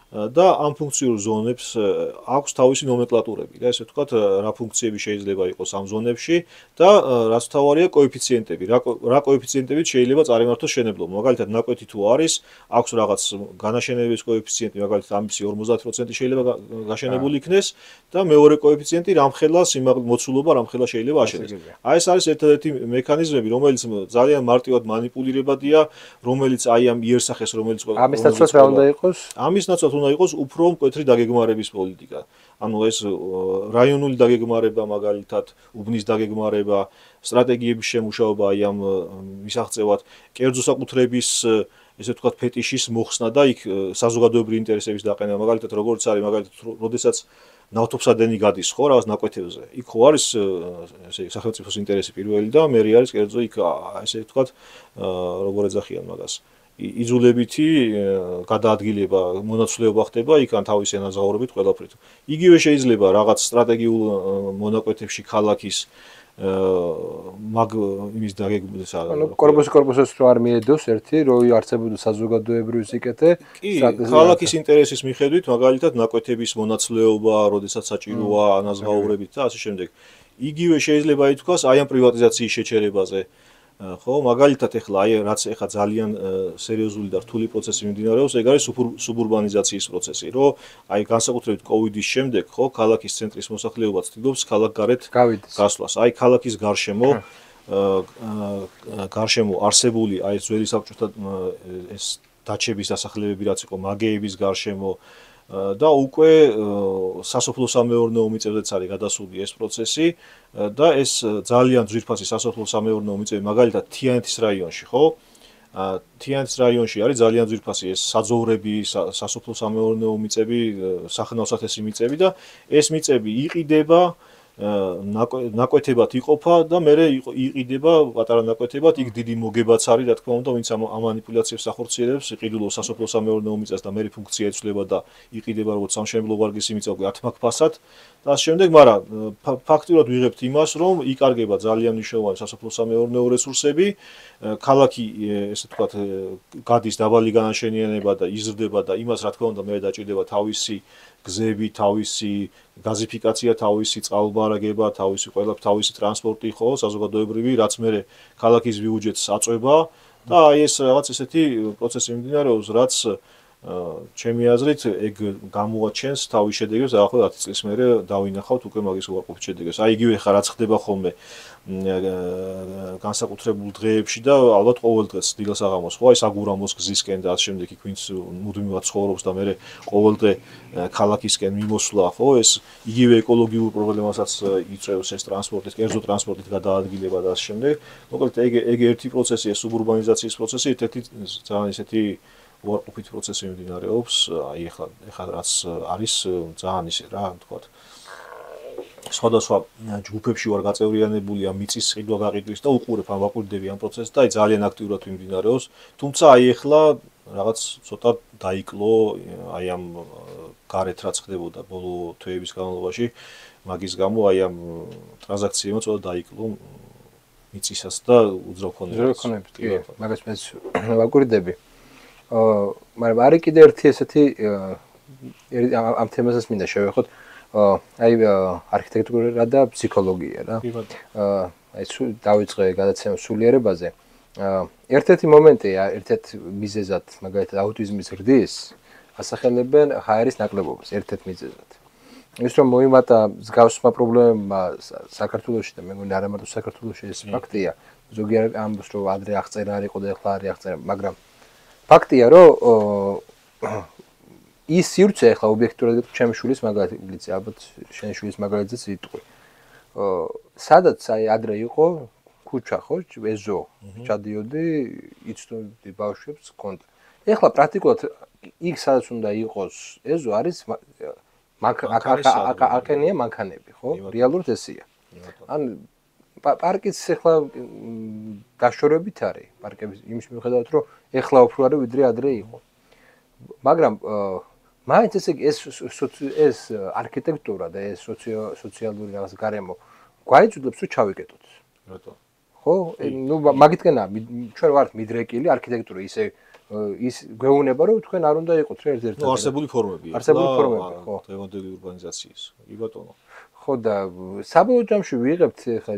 B: და ამ ფუნქციურ ზონებს აქვს თავისი ნომენკლატურები და ესე ვთქვათ რა ფუნქციები შეიძლება იყოს ამ ზონებში და რაც თავარია კოეფიციენტები რა კოეფიციენტებით შეიძლება წარიმართოს შენებლობა მაგალითად ნაკვეთი თუ არის აქვს რაღაც განაშენების კოეფიციენტი მაგალითად ამისი 50% შეიძლება გაშენებული იქნეს და მეორე კოეფიციენტი რამხელა მოცულობა რამხელა შეიძლება აშენდეს აი ეს არის ერთადერთი მექანიზმები რომელიც ძალიან მარტივად მანიპულირებადია რომელიც აი ამ იერსახეს რომელიც
A: ამის ნაცვლად რა უნდა იყოს
B: ამის ნაცვლად უნდა იყოს უფრო მკვეთრი დაგეგმარების პოლიტიკა. ანუ ეს რაიონული დაგეგმარება, მაგალითად, უბნის დაგეგმარება, სტრატეგიების შემუშავება აი ამ მისაღწევად, კერძო საკუთრების, ესე ვთქვათ, ფეტიშის მოხსნა და იქ საზოგადოებრივი ინტერესების დაყენება, მაგალითად, როგორც არის, მაგალითად, როდესაც ნავთობსადენი გადის, ხო, რაღაც ნაკვეთებზე. იქ ხო არის ესე სახელმწიფოს ინტერესი პირველი და მერე არის კერძო იქ ესე ვთქვათ, როგორ ეძახიან მაგას. იზოლებითი გადაადგილება მონაცვლეობა ხდება იქან თავის ენაზღაურებით ყველაფრით. იგივე შეიძლება რაღაც სტრატეგიულ მონაკვეთებში ქალაქის იმის დაგეგმვის
A: ანუ კორპუსის რო არ მიედოს ერთი რო არცებოდა საზოგადოებრივი სიკეთე
B: ქალაქის ინტერესის მიხედვით მაგალითად ნაკვეთების მონაცვლეობა, როდესაც საჭიროა ანაზღაურებით და ასე შემდეგ. იგივე შეიძლება ითქვას აი ამ პრივატიზაციის შეჩერებაზე. ხო, მაგალითად ეხლა აი რაც ეხლა ძალიან სერიოზული და რთული პროცესი მიმდინარეობს, ეგ არის სუბურბანიზაციის პროცესი, რომ აი განსაკუთრებით კოვიდის შემდეგ, ხო, ქალაქის ცენტრის მოსახლეობა ცდილობს ქალაქგარეთ გასვლას. აი ქალაქის გარშემო არსებული აი ძველი საბჭოთა ეს დაჩების დასახლებები რაც იყო, მაგეების გარშემო და უკვე სასოფლო-სამეურნეო მიწებზეც არის გადასული ეს პროცესი და ეს ძალიან ძვირფასი სასოფლო-სამეურნეო მიწები მაგალითად თიანეთის რაიონში, ხო? თიანეთის რაიონში არის ძალიან ძვირფასი ეს საძოვრები, სასოფლო-სამეურნეო მიწები, სახნავ-სათესი მიწები და ეს მიწები იყიდება ნაკვეთებად იყოფა და მერე იყიდება პატარა ნაკვეთებად, იქ დიდი მოგებაც არის, რა თქმა უნდა, ვინც ამ მანიპულაციებს ახორციელებს, იყიდულობს სასოფლო-სამეურნეო მიწას და მერე ფუნქცია ეცვლება და იყიდება როგორც სამშენებლო ვარგისი მიწა უკვე ათმაკფასად და ამ შემდეგ, მაგრამ ფაქტიურად ვიღებთ იმას, რომ იკარგება ძალიან მნიშვნელოვანი სასოფლო-სამეურნეო რესურსები, ქალაქი, ესე ვთქვათ, გადის დაბალი განაშენიანება და იზრდება და იმას, რა თქმა უნდა, მერე დაჭირდება თავისი გზები, თავისი გაზიფიკაცია, თავისი წყალბარაგება, თავისი ყველა თავისი ტრანსპორტი ხო, საზოგადოებრივი, რაც მე ქალაქის ბიუჯეტს აწვება და აი ეს რაღაც ესეთი პროცესი მიმდინარეობს, რაც ჩემი აზრით ეგ გამოაჩენს თავის შედეგებს დაახლოებით 10 წლის მერე დავინახავთ უკვე მაგის უარყოფით შედეგებს. აი იგივე ხა რაც ხდება ხოლმე განსაკუთრებულ დღეებში და ალბათ ყოველ დღეს დილა-საღამოს ხო აი საგურამოს გზისკენ და ამ შემდეგ იქ ვინც მუდმივად ცხოვრობს და მე ყოველ დღე ქალაქისკენ მიმოსვლა ხო ეს იგივე ეკოლოგიურ პრობლემასაც იწვევს ეს ტრანსპორტის, კერძო ტრანსპორტით გადაადგილება და ამ შემდეგ. მოკლედ ეგ ერთი პროცესია, სუბურბანიზაციის პროცესი, ერთ-ერთი ძალიან ისეთი უარყოფით პროცესი მიმდინარეობს. აი ეხლა რაც არის ძალიან ისე რა თქვა სხვადასხვა ჯგუფებში ვარ გაწევრიანებული ამ მიწის ყიდვა გაყიდვის და უყურებ ამ ვაყურდები ამ პროცესს და აი ძალიან აქტიურად მიმდინარეობს. თუმცა აი ეხლა რაღაც ცოტა დაიკლო აი ამ გარეთ რაც ხდებოდა ბოლო თვეების განმავლობაში მაგის გამო აი ამ ტრანზაქციებმა ცოტა დაიკლო მიწისას და უძრავქონებას.
A: კი, მაგას მეც ვაყურდები. მაგრამ არის კიდე ერთი ესეთი ამ თემასაც მინდა შევეხოთ აი არქიტექტურა და ფსიქოლოგია რა. აი დავიწყე გადაცემა სულიერებაზე. ერთ-ერთი მომენტია, ერთ-ერთი მიზეზად, მაგალითად აუტიზმის ზრდის ასახელებენ ჰაერის ნაკლებობას ერთ-ერთ მიზეზად. ის რომ მოიმატა მსგავსმა პრობლემებმა საქართველოში და მე მგონი არა მარტო საქართველოში ეს ფაქტია. ზოგიერთი ამბობს რომ ადრე აღწერა არ იყო და ახლა არის აღწერა, მაგრამ ფაქტია რომ ის სივრცე ახლა ობიექტურად ჩემი შვილის მაგალითზე, ალბათ შენი შვილის მაგალითზეც იტყვი. სადაც აი ადრე იყო ქუჩა ხო, ეზო, ჩადიოდი, იცნობდი ბავშვებს კონტ. ეხლა პრაქტიკულად იქ სადაც უნდა იყოს ეზო არის აკენია მანქანები, ხო? რეალურად ესეა. ან პარკიც ახლა დაშორებით არის, პარკების იმის მიუხედავად რომ ეხლა უფრო არის ვიდრე ადრე იყო. მაგრამ მაინც ეს არქიტექტურა და ეს სოციალური რაღაც გარემო გვაიძულებს რომ ჩავიკეტოთ.
B: რატო?
A: ხო? ნუ მაგითკენა ჩვენ ვართ მიდრეკილი არქიტექტურა ისე ის გვეუბნება რომ თქვენ არ უნდა იყოთ რა ერთ-ერთი
B: არსებული ფორმებია.
A: არსებული ფორმები, ხო.
B: დღევანდელი ურბანიზაციის. კი ბატონო.
A: ხო და საბოლოო ჯამში ვიღებთ ხა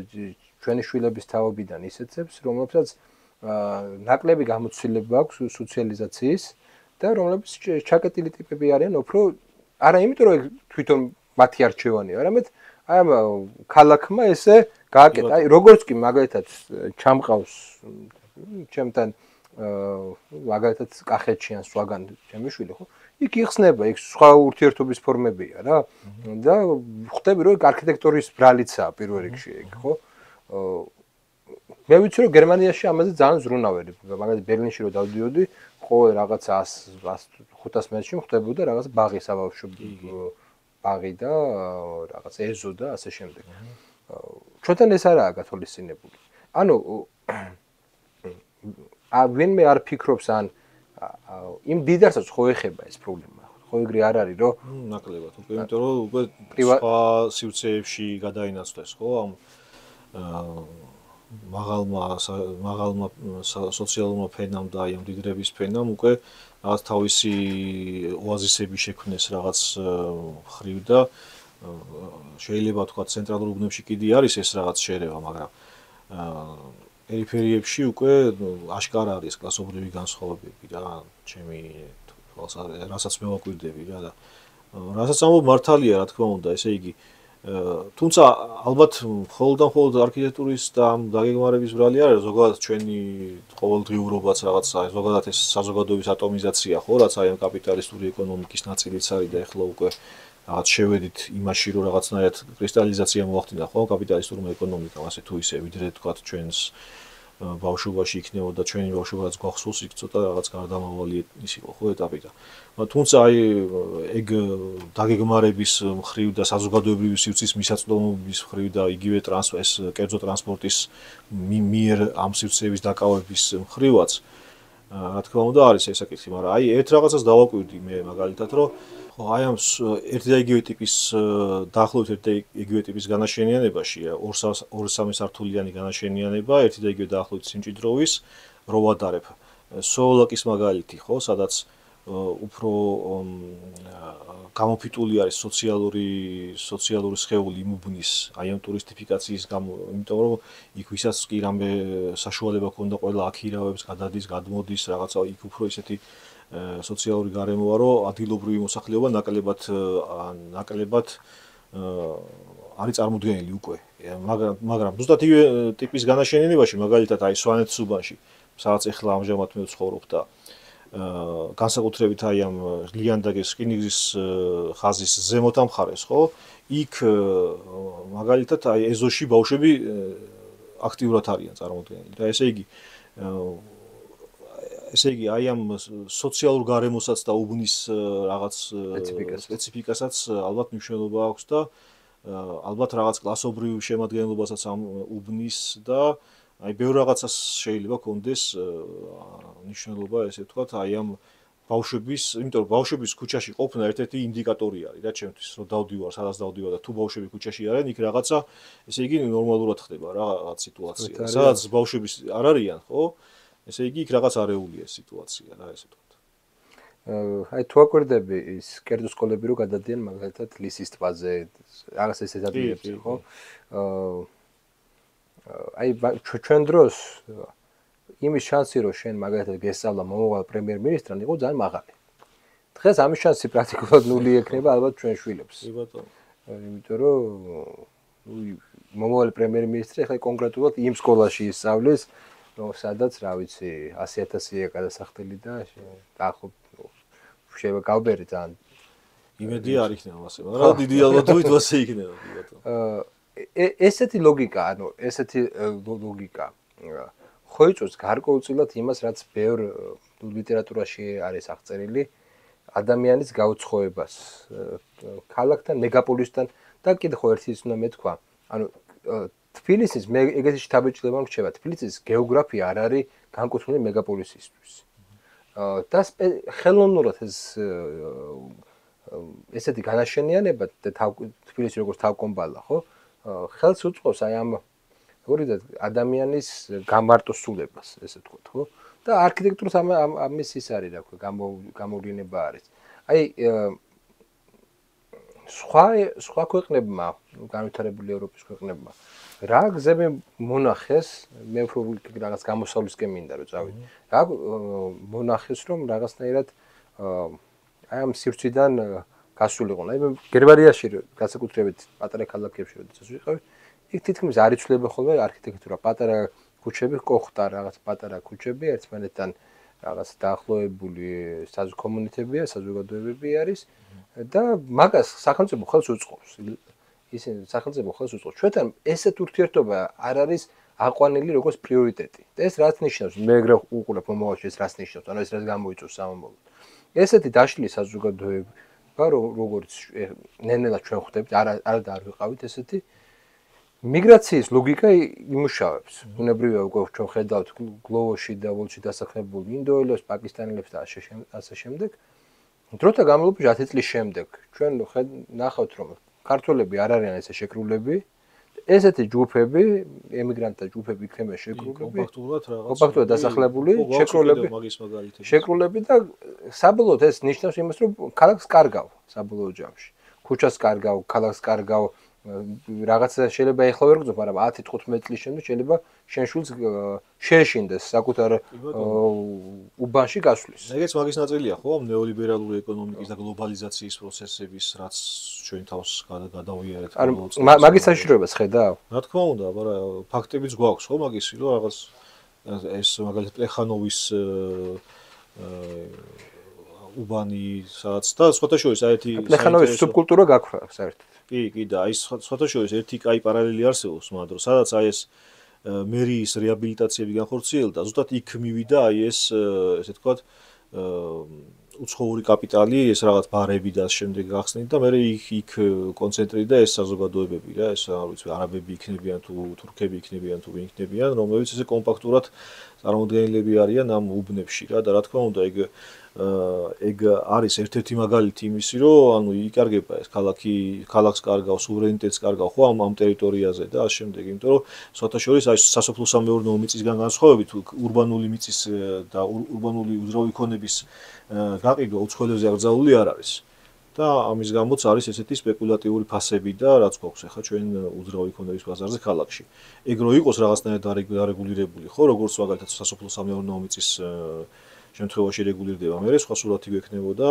A: ჩვენი შვილების თაობიდან ისეთებს, რომლებსაც ნაკლები გამოცდილება აქვს სოციალიზაციის და რომლებიც ჩაკეტილი ტიპები არიან უფრო არა იმიტომ რომ თვითონ მათი არჩევანია, არამედ აი ამ ქალაქმა ესე გააკეთა. აი როგორც კი მაგალითად ჩამყავს ჩემთან მაგალითად კახეთში ან სხვაგან ჩემი შვილი ხო იქ იხსნება იქ სხვა ურთიერთობის ფორმებია რა და ხვდები რომ არქიტექტურის ბრალიცაა პირველ რიგში იქ ხო მე ვიცი რომ გერმანიაში ამაზე ძალიან ზრუნავენ მაგალითად ბერლინში რომ დავდიოდი ყოველ რაღაც 100-500 მეტრში ხვდებოდა რაღაც ბაღი საბავშვო ბაღი და რაღაც ეზო და ასე შემდეგ ჩვენთან ეს არაა გათვალისწინებული ანუ ვინმე არ ფიქრობს ან იმ დიდარსაც ხო ეხება ეს პრობლემა ხო ეგრე არ არის რომ
B: ნაკლებად უკვე იმიტომ რომ უკვე სხვა სივრცეებში გადაინაცვლეს ხო ამ მაღალმა სოციალურმა ფენამ და აი ამ დიდრების ფენამ უკვე რაღაც თავისი ოაზისები შექმნეს რაღაც ხრივ და შეიძლება თქვა ცენტრალურ უბნებში კიდე არის ეს რაღაც შერევა მაგრამ პერიფერიებში უკვე აშკარა არის კლასობრივი განსხვავებები რა ჩემი რასაც მე ვაკვირდები რა და რასაც ამბობ მართალია რა თქმა უნდა ესე იგი თუმცა ალბათ მხოლოდ არქიტექტურის და ამ დაგეგმარების ბრალი არ არის ზოგადად ჩვენი ყოველდღიურობაც რაღაც ზოგადად ეს საზოგადოების ატომიზაცია ხო რაც აი ამ კაპიტალისტური ეკონომიკის ნაწილიც არის და ეხლა უკვე რაღაც შევედით იმაში რომ რაღაცნაირად კრისტალიზაცია მოახდინა ხო კაპიტალისტურმა ეკონომიკამ ასე თუ ისე ვიდრე თქვა ჩვენს ბავშვობაში იქნებოდა ჩვენი ბავშვობაც გვახსოვს იქ ცოტა რაღაც გარდამავალი ის იყო ხო ეტაპი და თუმცა აი ეგ დაგეგმარების მხრივ და საზოგადოებრივი სივრცის მისაწვდომობის მხრივ და იგივე ეს კერძო ტრანსპორტის მიერ ამ სივრცეების დაკავების მხრივაც რა თქმა უნდა არის ესაკითხი მაგრამ აი ერთ რაღაცას დავაკვირდი მე მაგალითად რომ ხო აი ამ ერთი და იგივე ტიპის დაახლოებით ერთი და იგივე ტიპის განაშენიანებაში 2-3 სართულიანი განაშენიანება ერთი და იგივე დაახლოებით სიმჭიდროვის რო ვადარებ სოლაკის მაგალითი ხო სადაც უფრო გამოფიტული არის სოციალური სხეული იმუბნის აი ამ ტურისტიფიკაციის გამო, იმიტომ რომ იქ ვისაც კი რამე საშუალება ქონდა ყველა აქირავებს, გადადის, გადმოდის, რაღაცა იქ უფრო ისეთი სოციალური გარემოა, რომ ადგილობრივი მოსახლეობა ნაკლებად არის წარმოდგენილი უკვე. მაგრამ ზუსტად იგივე ტიპის განაშენებაში, მაგალითად აი სვანეთის უბანში, სადაც ეხლა ამჟამად მე ვცხოვრობ და განსაკუთრებით აი ამ ლიანდაგის რკინიგზის ხაზის ზემოთ ამ მხარეს, ხო? იქ მაგალითად აი ეზოში ბავშვები აქტიურად არიან წარმოდგენილი და ესე იგი აი ამ სოციალურ გარემოსაც და უბნის რაღაც სპეციფიკასაც ალბათ მნიშვნელობა აქვს და ალბათ რაღაც კლასობრივ შემადგენლობასაც ამ უბნის და აი ბევრ რაღაცას შეიძლება კონდეს ნიშნულობა ესე ვთქვათ აი ამ ბავშვების, იმიტომ რომ ბავშვების ქუჩაში ყოფნა ერთ-ერთი ინდიკატორი არის რა ჩემთვის, რომ დავდივარ, სადაც დავდივარ და თუ ბავშვები ქუჩაში არიან, იქ რაღაცა ესე იგი ნორმალურად ხდება რაღაც სიტუაცია. სადაც ბავშვები არ არიან, ხო? ესე იგი იქ რაღაც არეულია სიტუაცია რა ესე ვთქვათ.
A: აი თუ აკვირდები ის კერძო სკოლები რო გადადიან მაგალითად ლისის ტბაზე, რაღაც ესეთ ადგილებში, ხო? აი ჩვენ დროს იმის შანსი რომ შენ მაგალითად გესწავლა მომავალ პრემიერ-მინისტრთან იყო ძალიან მაღალი. დღეს ამის შანსი პრაქტიკულად ნული ექნება ალბათ ჩვენ შვილებს.
B: კი ბატონო.
A: იმიტომ რომ მომავალი პრემიერ-მინისტრი ახლა კონკრეტულად იმ სკოლაში ისწავლის, სადაც რა ვიცი 100,000-ია გადასახდელი და დაახლოებით შეიძლება გავბერი ძალიან
B: იმედი არ იქნება ასე, მაგრამ დიდი ალბათობით ასე იქნება, კი ბატონო.
A: ესეთი ლოგიკა, ანუ ესეთი ლოგიკა ხო იწვევს გარკვეულწილად იმას, რაც ბევრ ლიტერატურაში არის აღწერილი, ადამიანის გაუცხოებას ქალაქთან, მეგაპოლისთან და კიდე ხო ერთი ის უნდა მეთქვა, ანუ თბილისის მე ეგეთი შთაბეჭდილება მრჩება, თბილისის გეოგრაფია არ არის განკუთვნილი მეგაპოლისისთვის. და ხელოვნურად ესეთი განაშენიანება და თბილისი როგორც თავკომბალა, ხო? ხელს უწყობს აი ამ როგორ ადამიანის გამარტოსულებას, ესე ვთქვათ, ხო? და არქიტექტურას ამის ის არის, რა ქვია, გამოვლენა არის. აი სხვა ქვეყნებმა, განვითარებული ევროპის ქვეყნებმა რა გზები მონახეს, მე უფრო რაღაც გამოსავლისკენ მინდა რომ წავიდე. რა მონახეს რომ რაღაცნაირად აი ამ სივრციდან გასულიყო. აი მე გერმანიაში განსაკუთრებით პატარა ქალაქებში როდესაც ვიყავი, იქ თითქმის არ იცვლება ხოლმე არქიტექტურა, პატარა ქუჩები, ყოხტა რაღაც პატარა ქუჩები, ერთმანეთთან რაღაც დაახლოებული კომუნიტებია, საზოგადოებები არის და მაგას სახელმწიფო ხელს უწყობს. ისინი სახელმწიფო ხელს უწყობს. ჩვენთან ესეთ ურთიერთობა არ არის აყვანილი როგორც პრიორიტეტი. და ეს რაც ნიშნავს, მე ეგრე უყურებ მომავალში ეს რაც ნიშნავს, ანუ ეს რაც გამოიწვევს სამომავლოდ. ესეთი დაშლილი საზოგადოება, როგორც ნენელა ჩვენ ხვდებით, არ ვიყავით ესეთი მიგრაციის ლოგიკა იმუშავებს. ბუნებრივია უკვე ჩვენ ხედავთ გლოვოში და ვოლში დასახლებულ ინდოელებს, პაკისტანელებს და ასე შემდეგ. დროთა განმავლობაში 10 წლის შემდეგ ჩვენ ნახავთ რომ ქართველები არ არიან ესე შეკრულები, ესეთი ჯგუფები, ემიგრანტთა ჯგუფები იქნება შეკრულები, კომპაქტურად დასახლებული, შეკრულები და საბოლოოდ ეს ნიშნავს იმას, რომ ქალაქს კარგავ საბოლოო ჯამში. ქუჩას კარგავ, ქალაქს კარგავ, რაღაცა შეიძლება ეხლა ვერ გძნობ, მაგრამ 10-15 წლის შემდეგ შეიძლება შენ შვილს შეეშინდეს საკუთარ უბანში გასვლის.
B: ეგეც მაგის ნაწილია, ხო, ნეოლიბერალური ეკონომიკის და გლობალიზაციის პროცესების, რაც ჩვენ თავს გადავიარეთ.
A: მაგის საშიშროებას ხედავ?
B: რა თქმა უნდა, მაგრამ ფაქტებიც გვაქვს, ხო, მაგისი, რომ რაღაც ეს მაგალითად პლეხანოვის უბანი სადაც და სხვათა შორის აეთი
A: პლეხანოვის სუბკულტურა გაქვთ საერთოდ.
B: კი და აი სხვათა შორის ერთი კაი პარალელი არსებობს მათ რომ სადაც აი ეს მერიის რეაბილიტაციები განხორციელდა ზუსტად იქ მივიდა აი ეს ესე ვთქვათ უცხოური კაპიტალი ეს რაღაც ბარები და შემდეგ გახსნით და მე იქ კონცენტრირდა ეს საზოგადოებები რა ეს არ ვიცი არაბები იქნებიან თუ თურქები იქნებიან თუ ვინ იქნებიან რომლებიც ესე კომპაქტურად წარმოდგენილები არიან ამ უბნებში რა და რა თქმა უნდა ეგ ეგ არის ერთ-ერთი მაგალითი იმისი, რომ ანუ იკარგება ეს ქალაქს კარგავს, სუვერენიტეტს კარგავს ხო ამ ტერიტორიაზე და ამ შემდეგ, იმიტომ რომ სხვათა შორის აი სასოფლო-სამეურნეო მიწისგან განსხვავებით ურბანული მიწის და ურბანული უძრავი ქონების გაყიდვა უცხოელებზე აკრძალული არ არის. და ამის გამოც არის ესეთი სპეკულატიური ფასები და რაც გვაქვს ახლა ჩვენ უძრავი ქონების ბაზარზე ქალაქში. ეგ რო იყოს რაღაცნაირად დარეგულირებული, ხო, როგორც მაგალითად სასოფლო-სამეურნეო მიწის შემთხვევაში რეგულირდება, მე სხვა სურათი გვექნებოდა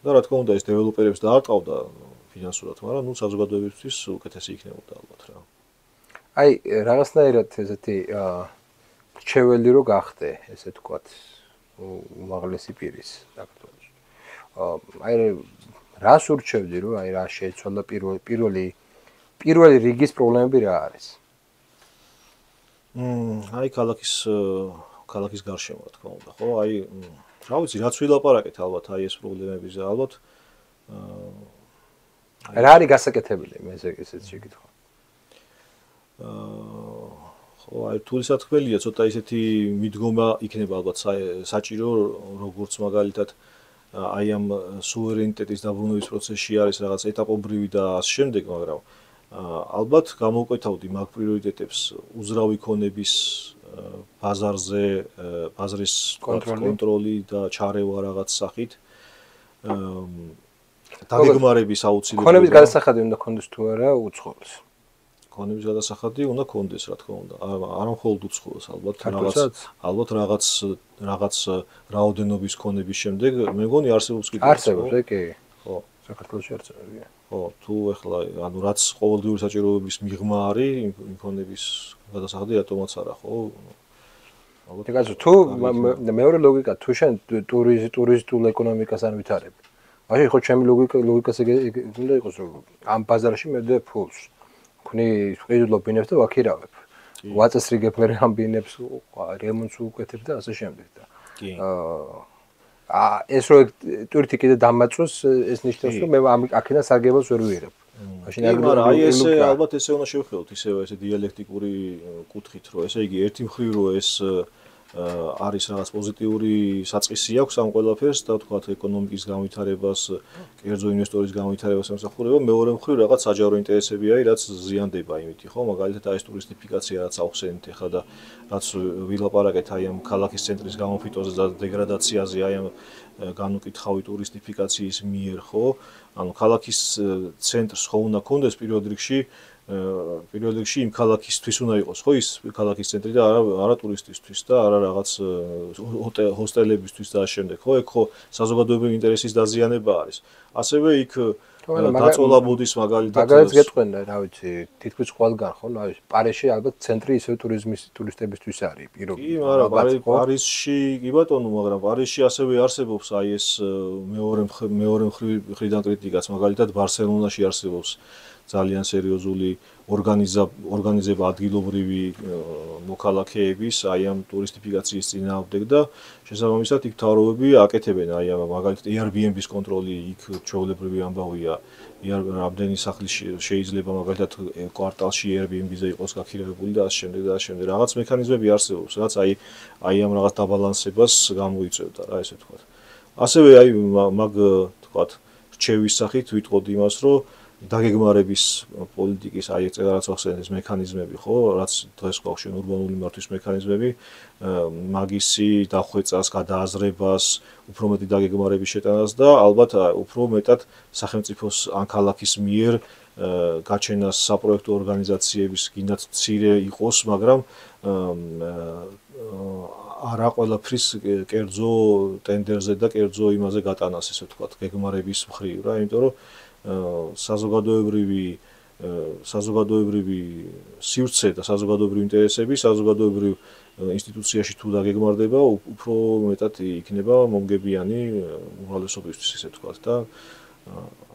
B: და რა თქმა უნდა ეს დეველოპერებს დაარტყავდა ფინანსურად, მაგრამ ნუ საზოგადოებისთვის უკეთესი იქნებოდა ალბათ რა.
A: აი რაღაცნაირად ესეთი რჩეველი რო გახდე, ესე თქვათ, უმაღლესი პირის საქართველოში. აი რას ურჩევდი, რომ აი რა შეეცვალა პირველი რიგის პრობლემები რა არის?
B: აი ქალაქის გარშემო რა თქმა უნდა, ხო? აი რა ვიცი, რაც ვილაპარაკეთ ალბათ აი ეს პრობლემებზე, ალბათ
A: რა არის გასაკეთებელი, მე ესეც შეკითხვა.
B: ხო, აი რთული სათქმელია, ცოტა ისეთი მიდგომა იქნება ალბათ საჭირო, როგორც მაგალითად აი ამ სუვერენიტეტის დაბრუნების პროცესში არის რაღაც ეტაპობრივი და ამ შემდეგ, მაგრამ ალბათ გამოვკვეთავდი მაგ პრიორიტეტებს უძრავი ქონების ბაზრის კონტროლი და ჩარევა რაღაც სახით. დაგეგმარების აუცილებლობა.
A: ქონების გადასახადი უნდა კონდეს თუ არა უცხოელს?
B: ქონების გადასახადი უნდა კონდეს, რა თქმა უნდა. არა მხოლოდ უცხოელს, ალბათ რაღაც რაოდენობის ქონების შემდეგ, მე მგონი არსებობს კიდევ.
A: არსებობს, კი. ხო, საქართველოში არსებობს.
B: ხო, თუ ახლა ანუ რაც ყოველდღიური საჭიროების მიღმა არის, იმ ქონების გადასახადი რატომაც არა, ხო?
A: ეკაცო, თუ მეორე ლოგიკა, თუ შენ ტურისტულ ეკონომიკას არ ვითარებ. მაშინ ხო ჩემი ლოგიკას უნდა იყოს, რომ ამ ბაზარში მივდე ფულს. ვქნი ყიდულობ ბინებს და ვაქირავებ. ვაწესრიგებ მე ამ ბინებს, რემონტს ვუკეთებ და ასე შემდეგ და.
B: კი.
A: ეს რო ტვირთი კიდე დამაწვეს, ეს ნიშნავს, რომ მე აქედან სარგებელს ვერ ვიღებ.
B: მაშინ აი ესე ალბათ ესე უნდა შევხედოთ ისევ ესე დიალექტიკური კუთხით, რომ ესე იგი ერთი მხრივ რო ეს არის რაღაც პოზიტიური საწყისი აქვს ამ ყველაფერს და თქვათ ეკონომიკის განვითარებას, კერძო ინვესტორის განვითარებას ემსახურება, მეორე მხრივ რაღაც საჯარო ინტერესები არის, რაც ზიანდება იმითი, ხო, მაგალითად აი ეს ტურისტიფიკაცია რაც ახსენეთ ახლა და რაც ვილაპარაკეთ აი ამ ქალაქის ცენტრის გამოფიტვაზე და დეგრადაციაზე, აი ამ განუკითხავი ტურისტიფიკაციის მიერ, ხო? ანუ ქალაქის ცენტრს ხო უნდა კონდეს პირველ რიგში იმ ქალაქისთვის უნდა იყოს, ხო, ის ქალაქის ცენტრი და არა ტურისტისთვის და არა რაღაც ჰოსტელებისთვის და ამ შემდეგ, ხო, ეგ ხო საზოგადოებრივი ინტერესის დაზიანება არის. ასევე იქ დაწოლა ბუდის
A: მაგალითად გეტყვენა, რა ვიცი, თითქმის ყველგან ხო, აი პარიზში ალბათ ცენტრი ისევ ტურისტებისთვის არის პირობი.
B: კი, მაგრამ პარიზში კი ბატონო, მაგრამ პარიზში ასევე არსებობს აი ეს მეორე მხრიდან კრიტიკაც, მაგალითად ბარსელონაში არსებობს ძალიან სერიოზული ორგანიზება ადგილობრივი მოქალაქეების აი ამ ტურისტიფიკაციის წინააღმდეგ და შესაბამისად იქ მთავრობები აკეთებენ აი ამ მაგალითად Airbnb-ის კონტროლი იქ ჩვეულებრივი ამბავია რამდენი სახლის შეიძლება მაგალითად კვარტალში Airbnb-ზე იყოს გაქირავებული და ამ შემდეგ რაღაც მექანიზმები არსებობს რაც აი ამ რაღაც დაბალანსებას გამოიწვევდა რა ესე ვთქვათ. ასევე აი მაგ ვთქვათ რჩევის სახით ვიტყოდი იმას რომ დაგეგმარების პოლიტიკის აი ეს რაც ახსენეთ ეს მექანიზმები ხო რაც დღეს გვაქვს ჩვენ ურბანული მართვის მექანიზმები მაგისი დახვეწას გადააზრებას უფრო მეტი დაგეგმარების შეტანას და ალბათ უფრო მეტად სახელმწიფოს ან ქალაქის მიერ გაჩენას საპროექტო ორგანიზაციების გინდათ მცირე იყოს მაგრამ არა ყველაფრის კერძო ტენდერზე და კერძო იმაზე გატანას ესე ვთქვათ გეგმარების მხრივ რა იმიტომ რომ საზოგადოებრივი სივრცე და საზოგადოებრივი ინტერესები საზოგადოებრივ ინსტიტუციაში თუ დაგეგმარდება უფრო მეტად იქნება მომგებიანი უმრავლესობისთვის ესე ვთქვათ და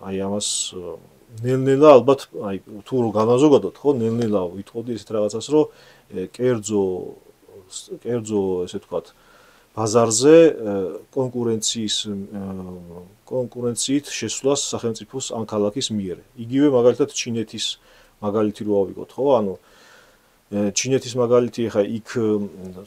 B: აი ამას ნელ-ნელა ალბათ აი თუ რო განაზოგადოთ ხო ნელ-ნელა ვიტყოდი ესეთ რაღაცას რომ კერძო ესე ვთქვათ ბაზარზე კონკურენციით შესვლას სახელმწიფოს ან ქალაქის მიერ. იგივე მაგალითად ჩინეთის მაგალითი რო ავიღოთ, ხო? ანუ ჩინეთის მაგალითი ხა იქ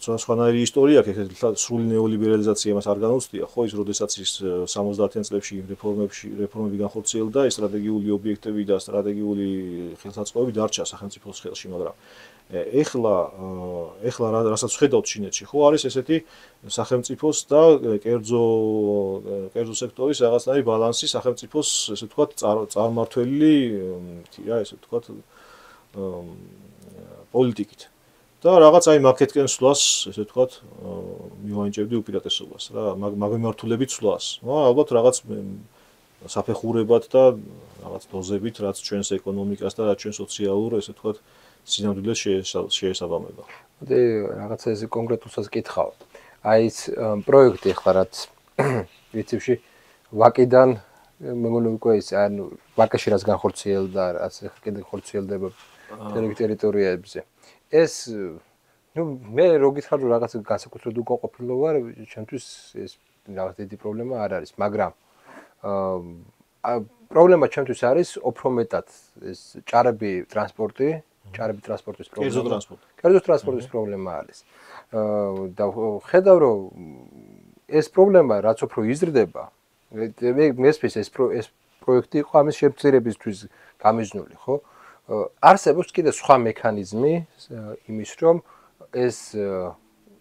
B: სხვანაირი ისტორია აქვს, ეხლა სრული ნეოლიბერალიზაცია მას არ განუცდია, ხო, ის როდესაც ის 70-იან წლებში რეფორმები განხორციელდა, ეს სტრატეგიული ობიექტები და სტრატეგიული ხელსაწყოები დარჩა სახელმწიფოს ხელში, მაგრამ ეხლა რასაც ხედავთ ჩინეთში, ხო, არის ესეთი სახელმწიფოს და კერძო სექტორის რაღაცნაირი ბალანსი სახელმწიფოს, ესე ვთქვათ, წარმმართველი, ესე ვთქვათ, პოლიტიკით. და რაღაც აი მაკეტკენ სვლას, ესე ვთქვათ, მივანიჭებდი უპირატესობას რა, მაგმართულებით სვლას. ალბათ რაღაც საფეხურებად და რაღაც დოზებით, რაც ჩვენს ეკონომიკას და რაც ჩვენ სოციალურ, ესე ვთქვათ, სინამდვილეს შეესაბამება.
A: მოდი რაღაცა ესე კონკრეტულსაც კითხავ. აი ეს პროექტი ახლა რაც ვიცი ვაკიდან მეგონი უკვე ის ანუ ვაკაში რაც განხორციელდა, რაც კიდე ხორციელდება ტერიტორიებზე. ეს ნუ მე რო გითხრა რომ რაღაც განსაკუთრებით უკმაყოფილო ვარ, ჩემთვის ეს რაღაც დიდი პრობლემა არ არის, მაგრამ პრობლემა ჩემთვის არის უფრო მეტად ეს ჭარბი ტრანსპორტის პრობლემა. კერძო ტრანსპორტის პრობლემა არის. და ხედავ რომ ეს პრობლემა რაც უფრო იზრდება, მესმის ეს პროექტი იყო ამის შემცირებისთვის გამიზნული, ხო? არსებობს კიდე სხვა მექანიზმი იმის რომ ეს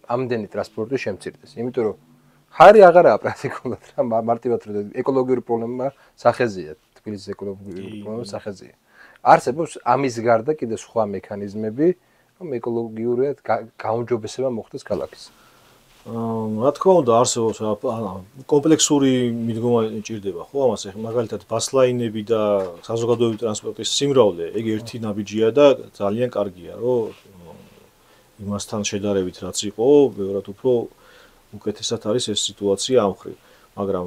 A: ამდენი ტრანსპორტი შემცირდეს. იმიტომ რომ ხარი აღარაა პრაქტიკულად რა მარტივად რომ ეკოლოგიური პრობლემა სახეზია, თბილისის ეკოლოგიური პრობლემა სახეზია. არსებობს ამის გარდა კიდე სხვა მექანიზმები, რომ ეკოლოგიურად გაუმჯობესება მოხდეს ქალაქის.
B: რა თქმა უნდა, არსებობს კომპლექსური მიდგომა ჭირდება, ხო, ამას მაგალითად ბასლაინები და საზოგადოებრივი ტრანსპორტის სიმრავლე, ეგ ერთი ნაბიჯია და ძალიან კარგია, რომ იმასთან შედარებით რაც იყო, ბევრად უფრო უკეთესად არის ეს სიტუაცია ამ მხრივ. მაგრამ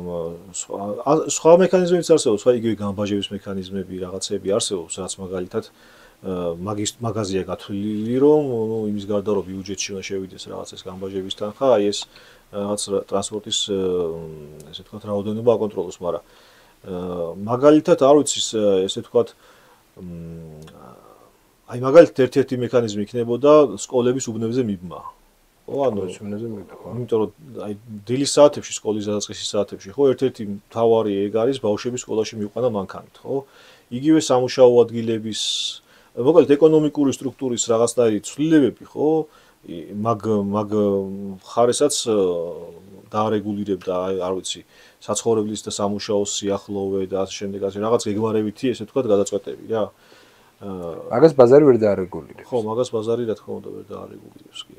B: სხვა მექანიზმებიც არსებობს, სხვა იგივე განბაჟების მექანიზმები, რაღაცები არსებობს, რაც მაგალითად მაგაზია გათვლილი, რომ იმის გარდა რომ ბიუჯეტში უნდა შევიდეს რაღაც ეს განბაჟების თანხა, აი ეს რაღაც ტრანსპორტის ესე ვთქვათ რაოდენობა აკონტროლოს, მაგრამ მაგალითად არ ვიცი ესე ვთქვათ აი მაგალითად ერთ-ერთი მექანიზმი იქნებოდა სკოლების უბნებზე მიბმა. ხო, ანუ
A: უბნებზე მიბმა, ხო.
B: იმიტომ რომ აი დილის საათებში, სკოლის დასაწყისის საათებში, ხო, ერთ-ერთი მთავარი ეგ არის ბავშვების სკოლაში მივყვანა მანქანით, ხო? იგივე სამუშაო ადგილების მოკლედ ეკონომიკური სტრუქტურის რაღაცნაირი ცვლილებები, ხო, მაგ ხარესაც დაარეგულირებდა, არ ვიცი, საცხოვრებლის და სამუშაოს სიახლოვე და ასე შემდეგ, ასე რაღაც გეგმარებითი, ესე ვთქვათ, გადაწყვეტები რა.
A: მაგას ბაზარი ვერ დაარეგულირებს.
B: ხო, მაგას ბაზარი რა თქმა უნდა ვერ დაარეგულირებს კი.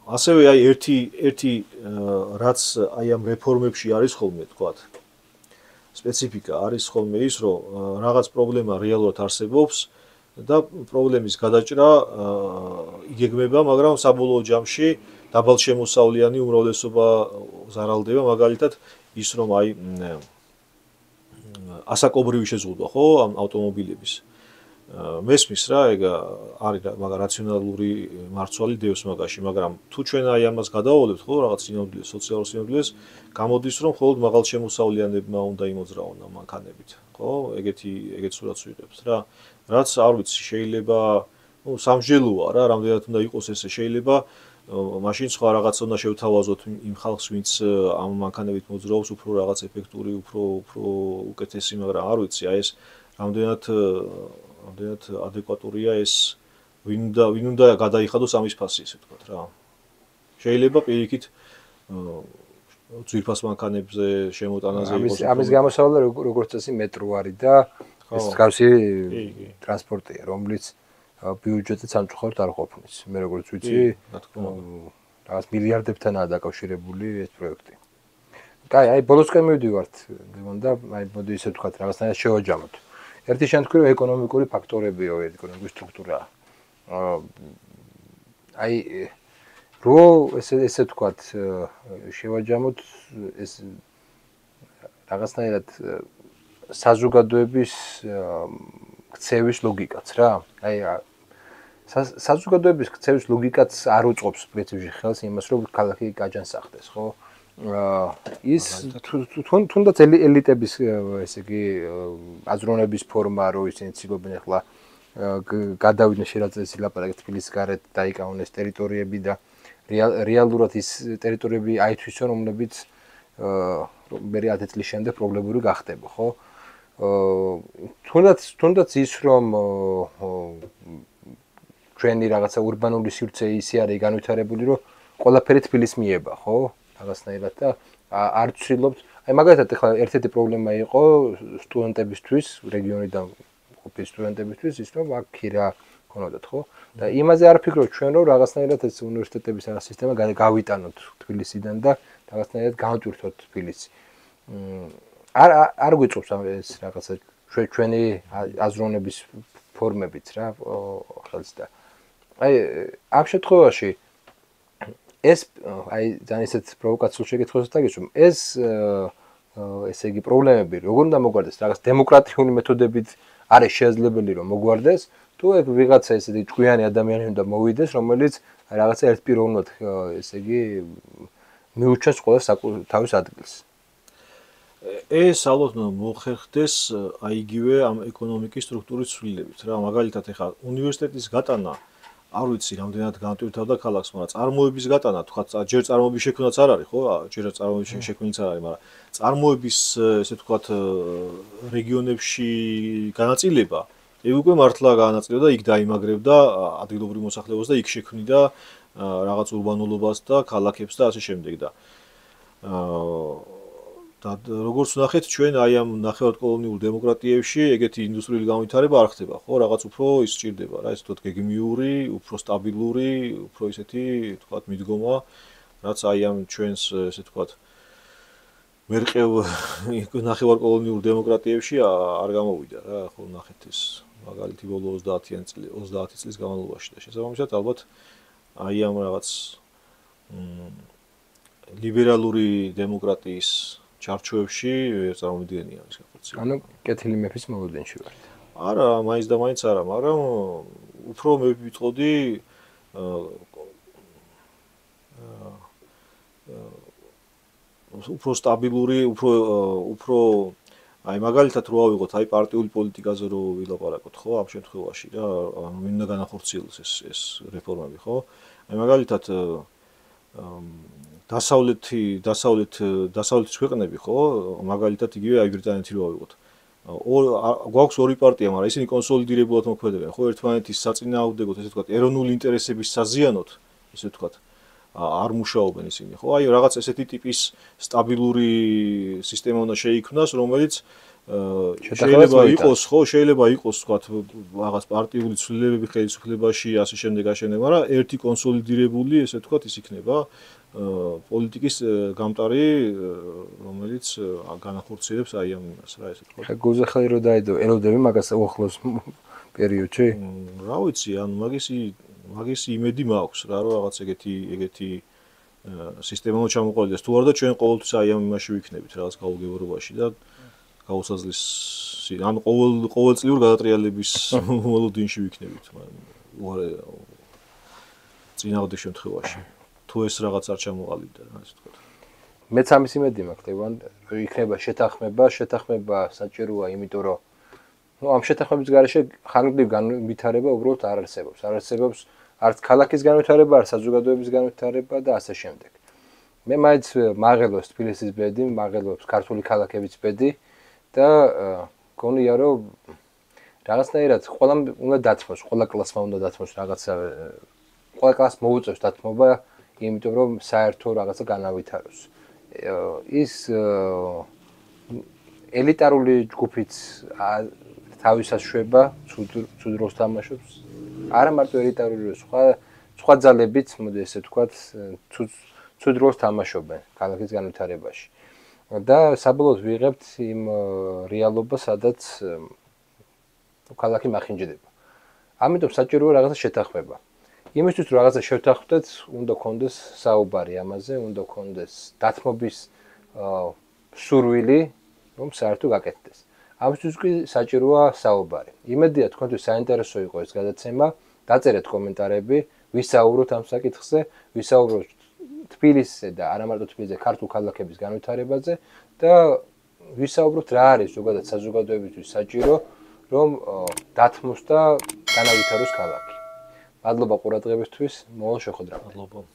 B: ასევე აი ერთი რაც აი ამ რეფორმებში არის ხოლმე, ვთქვათ, სპეციფიკა არის ხოლმე ის, რომ რაღაც პრობლემა რეალურად არსებობს და პრობლემის გადაჭრა იგეგმება, მაგრამ საბოლოო ჯამში დაბალშემოსავლიანი უმრავლესობა ზარალდება, მაგალითად ის, რომ აი ასაკობრივი შეზღუდვა, ხო, ამ ავტომობილების. მესმის რა, ეგ არის მაგა რაციონალური მარცვალი დევს მაგაში, მაგრამ თუ ჩვენ აი ამას გადავოლებთ, ხო, რაღაც სინამდვილეს, სოციალურ სინამდვილეს, გამოდის, რომ მხოლოდ მაღალშემოსავლიანებმა უნდა იმოძრაონ ამ მანქანებით, ხო? ეგეთ სურათს ვიღებთ რა. რაც არ ვიცი, შეიძლება, ნუ სამსჯელოა რა, რამდენად უნდა იყოს ესე, შეიძლება მაშინ სხვა რაღაც უნდა შევთავაზოთ იმ ხალხს, ვინც ამ მანქანებით მოძრაობს, უფრო რაღაც ეფექტური, უფრო უკეთესი, მაგრამ არ ვიცი, აი ეს რამდენად ადეკვატურია ეს ვინ უნდა გადაიხადოს ამის ფასი, ესე ვთქვათ რა. შეიძლება პირიქით ძვირფას მანქანებზე შემოტანაზე
A: იყოს. ამის გამოსავალი როგორც წესი მეტრო არის და ეს მსგავსი ტრანსპორტია, რომლის ბიუჯეტით სამწუხაროდ არ ყოფნის. მე როგორც ვიცი, რაღაც მილიარდებთანაა დაკავშირებული ეს პროექტი. კაი, აი ბოლოსკენ მივდივართ, და აი მოდი ისე ვთქვათ, რაღაცნაირად შევაჯამოთ. ერთი შემთხვევით ეკონომიკური ფაქტორებია, ეკონომიკური სტრუქტურა. აი რო ესე ვთქვათ, შევაჯამოთ ეს რაღაცნაირად საზოგადოების ქცევის ლოგიკაც რა. აი საზოგადოების ქცევის ლოგიკაც არ უწყობს პრინციპში ხელს იმას, რომ ქალაქი გაჯანსახდეს, ხო? ის თუნდაც ელიტების ესე იგი აზროვნების ფორმა, რომ ისინი ცდილობენ ახლა გადავიდნენ შირაძეში ლაპარაკი თბილისის გარეთ დაიკავნენ ტერიტორიები და რეალურად ის ტერიტორიები აითვისონ, რომლებიც მე 10 წლის შემდეგ პრობლემური გახდება, ხო? თუნდაც ის რომ ჩვენი რაღაცა ურბანული სივრცე ისე არის განვითარებული, რომ ყველაფერი თბილისს მიება, ხო? რაღაცნაირად და არ ვცდილობთ. აი მაგალითად ახლა ერთ-ერთი პრობლემა იყო სტუდენტებისთვის, რეგიონიდან ყოფილი სტუდენტებისთვის ის რომ აქ ქირა ქონოდათ, ხო? და იმაზე არ ფიქრობთ ჩვენ რომ რაღაცნაირად ეს უნივერსიტეტების რა სისტემა გავიტანოთ თბილისიდან და რაღაცნაირად გავტვირთოთ თბილისი. არ გვიწევს ეს რაღაცა ჩვენი აზროვნების ფორმებით რა ხელს და აი ამ შემთხვევაში ეს აი ძალიან ისეთ პროვოკაციულ შეკითხვასაც დაგიშვი ეს ესე იგი პრობლემები როგორ უნდა მოგვარდეს რაღაც დემოკრატიული მეთოდებით არის შესაძლებელი რომ მოგვარდეს თუ ეგ ვიღაცა ესეთი ჭკვიანი ადამიანი უნდა მოვიდეს რომელიც რაღაცა ერთპიროვნად ესე იგი მიუჩნდეს ყველა თავის ადგილს
B: ეს ალბათ მოხერხდეს აი იგივე ამ ეკონომიკის სტრუქტურის ცვლილებით რა მაგალითად ეხლა უნივერსიტეტის გატანა არ ვიცი რამდენად განტვირთავდა ქალაქს მაგრამ წარმოების გატანა თქვა ჯერ წარმოების შექმნაც არ არის ხო ჯერ წარმოების შექმნაც არ არის მაგრამ წარმოების ესე თქვა რეგიონებში განაწილება ეგ უკვე მართლა განაწილებდა იქ დაიმაგრებდა ადგილობრივ მოსახლეობას და იქ შექმნიდა რაღაც ურბანულობას და ქალაქებს და ასე შემდეგ და როგორც ვნახეთ ჩვენ აი ამ ნახევარკოლონიურ დემოკრატიებში ეგეთი ინდუსტრიული განვითარება არ ხდება ხო რაღაც უფრო ის სჭირდება რა ესე თქვა გეგმიური უფრო სტაბილური უფრო ისეთი თქვა მიდგომა რაც აი ამ ჩვენს ესე თქვა მერყევ ნახევარკოლონიურ დემოკრატიებში არ გამოვიდა რა ხო ვნახეთ ეს მაგალითი ბოლო 30 წლის განმავლობაში და შესაბამისად ალბათ აი ამ რაღაც ლიბერალური დემოკრატიის ჩარჩოებში წარმოვიდგენია ის განხორციელება.
A: ანუ კეთილი მეფის მოლოდინში ვართ.
B: არა, მაინც და მაინც არა, მაგრამ უფრო მე ვიტყოდი უფრო სტაბილური, უფრო აი მაგალითად რო ავიღოთ აი პარტიული პოლიტიკაზე რო ვილაპარაკოთ, ხო, ამ შემთხვევაში რა, ანუ მინდა განახორციელოს ეს რეფორმები, ხო? აი მაგალითად დასავლეთის ქვეყნები ხო მაგალითად იგივე აი ბრიტანეთი რო ავიღოთ გვაქვს ორი პარტია მაგრამ ისინი კონსოლიდირებულად მოქმედებენ ხო ერთმანეთის საწინააღმდეგოდ ესე ვთქვათ ეროვნული ინტერესების საზიანოდ ესე ვთქვათ არ მუშაობენ ისინი ხო აი რაღაც ესეთი ტიპის სტაბილური სისტემა უნდა შეიქმნას რომელიც შეიძლება იყოს ხო შეიძლება იყოს ვთქვათ რაღაც პარტიული ცვლილებები ხელისუფლებაში ასე შემდეგ მაგრამ ერთი კონსოლიდირებული ესე ვთქვათ ის იქნება პოლიტიკის გამტარი რომელიც განახორციელებს აი ამას რა ესე თქვა.
A: ხა გუზე ხელი რო დაიდო ელოდები მაგას უახლოს პერიოდში?
B: რა ვიცი, ანუ მაგისი იმედი მაქვს რა რომ რაღაც ეგეთი სისტემა მოჩამოყალიბდეს. თუ არა და ჩვენ ყოველთვის აი ამ იმაში ვიქნებით რაღაც გაუგებრობაში და გაუსაზლის ანუ ყოველწლიურ გადატრიალების მოლოდინში ვიქნებით, მაგრამ წინააღმდეგ შემთხვევაში. თუ ეს რაღაც არ ჩამოყალიბდა, ასე ვთქვათ.
A: მეც ამის იმედი მაქვს, ლევან, იქნება შეთანხმება საჭიროა, იმიტომ რომ ამ შეთანხმების გარეშე ხანგრძლივი განვითარება უბრალოდ არ არსებობს. არ არსებობს არც ქალაქის განვითარება, არც საზოგადოების განვითარება და ასე შემდეგ. მე მაინც მაღელოს თბილისის ბედი, მაღელობს ქართული ქალაქების ბედი და გონია რომ რაღაცნაირად ყველამ უნდა დათმოს, ყველა კლასმა უნდა დათმოს რაღაცა ყველა კლასს მოუწევს დათმობა იმიტომ რომ საერთო რაღაცა განავითაროს. ის ელიტარული ჯგუფიც თავისას შვება, ცუდ როლს თამაშობს. არა მარტო ელიტარული, სხვა ძალებიც, მოდი ესე ვთქვათ, ცუდ როლს თამაშობენ ქალაქის განვითარებაში. და საბოლოოდ ვიღებთ იმ რეალობას, სადაც ქალაქი მახინჯდება. ამიტომ საჭიროა რაღაცა შეთანხმება. იმისთვის რომ რაღაცა შევთანხმდეთ, უნდა გქონდეს საუბარი ამაზე, უნდა გქონდეს დათმობის სურვილი, რომ საერთო გაკეთდეს. ამისთვის კი საჭიროა საუბარი. იმედია თქვენთვის საინტერესო იყო ეს გადაცემა. დაწერეთ კომენტარები, ვისაუბროთ ამ საკითხზე, ვისაუბროთ თბილისზე და არა მარტო თბილისზე, ქართულ ქალაქების განვითარებაზე და ვისაუბროთ რა არის ზოგადად საზოგადოებისთვის საჭირო, რომ დათმოს და განავითაროს ქალაქი. მადლობა ყურადღებისთვის, მოვალ შეხვედრამდე.
B: მადლობა.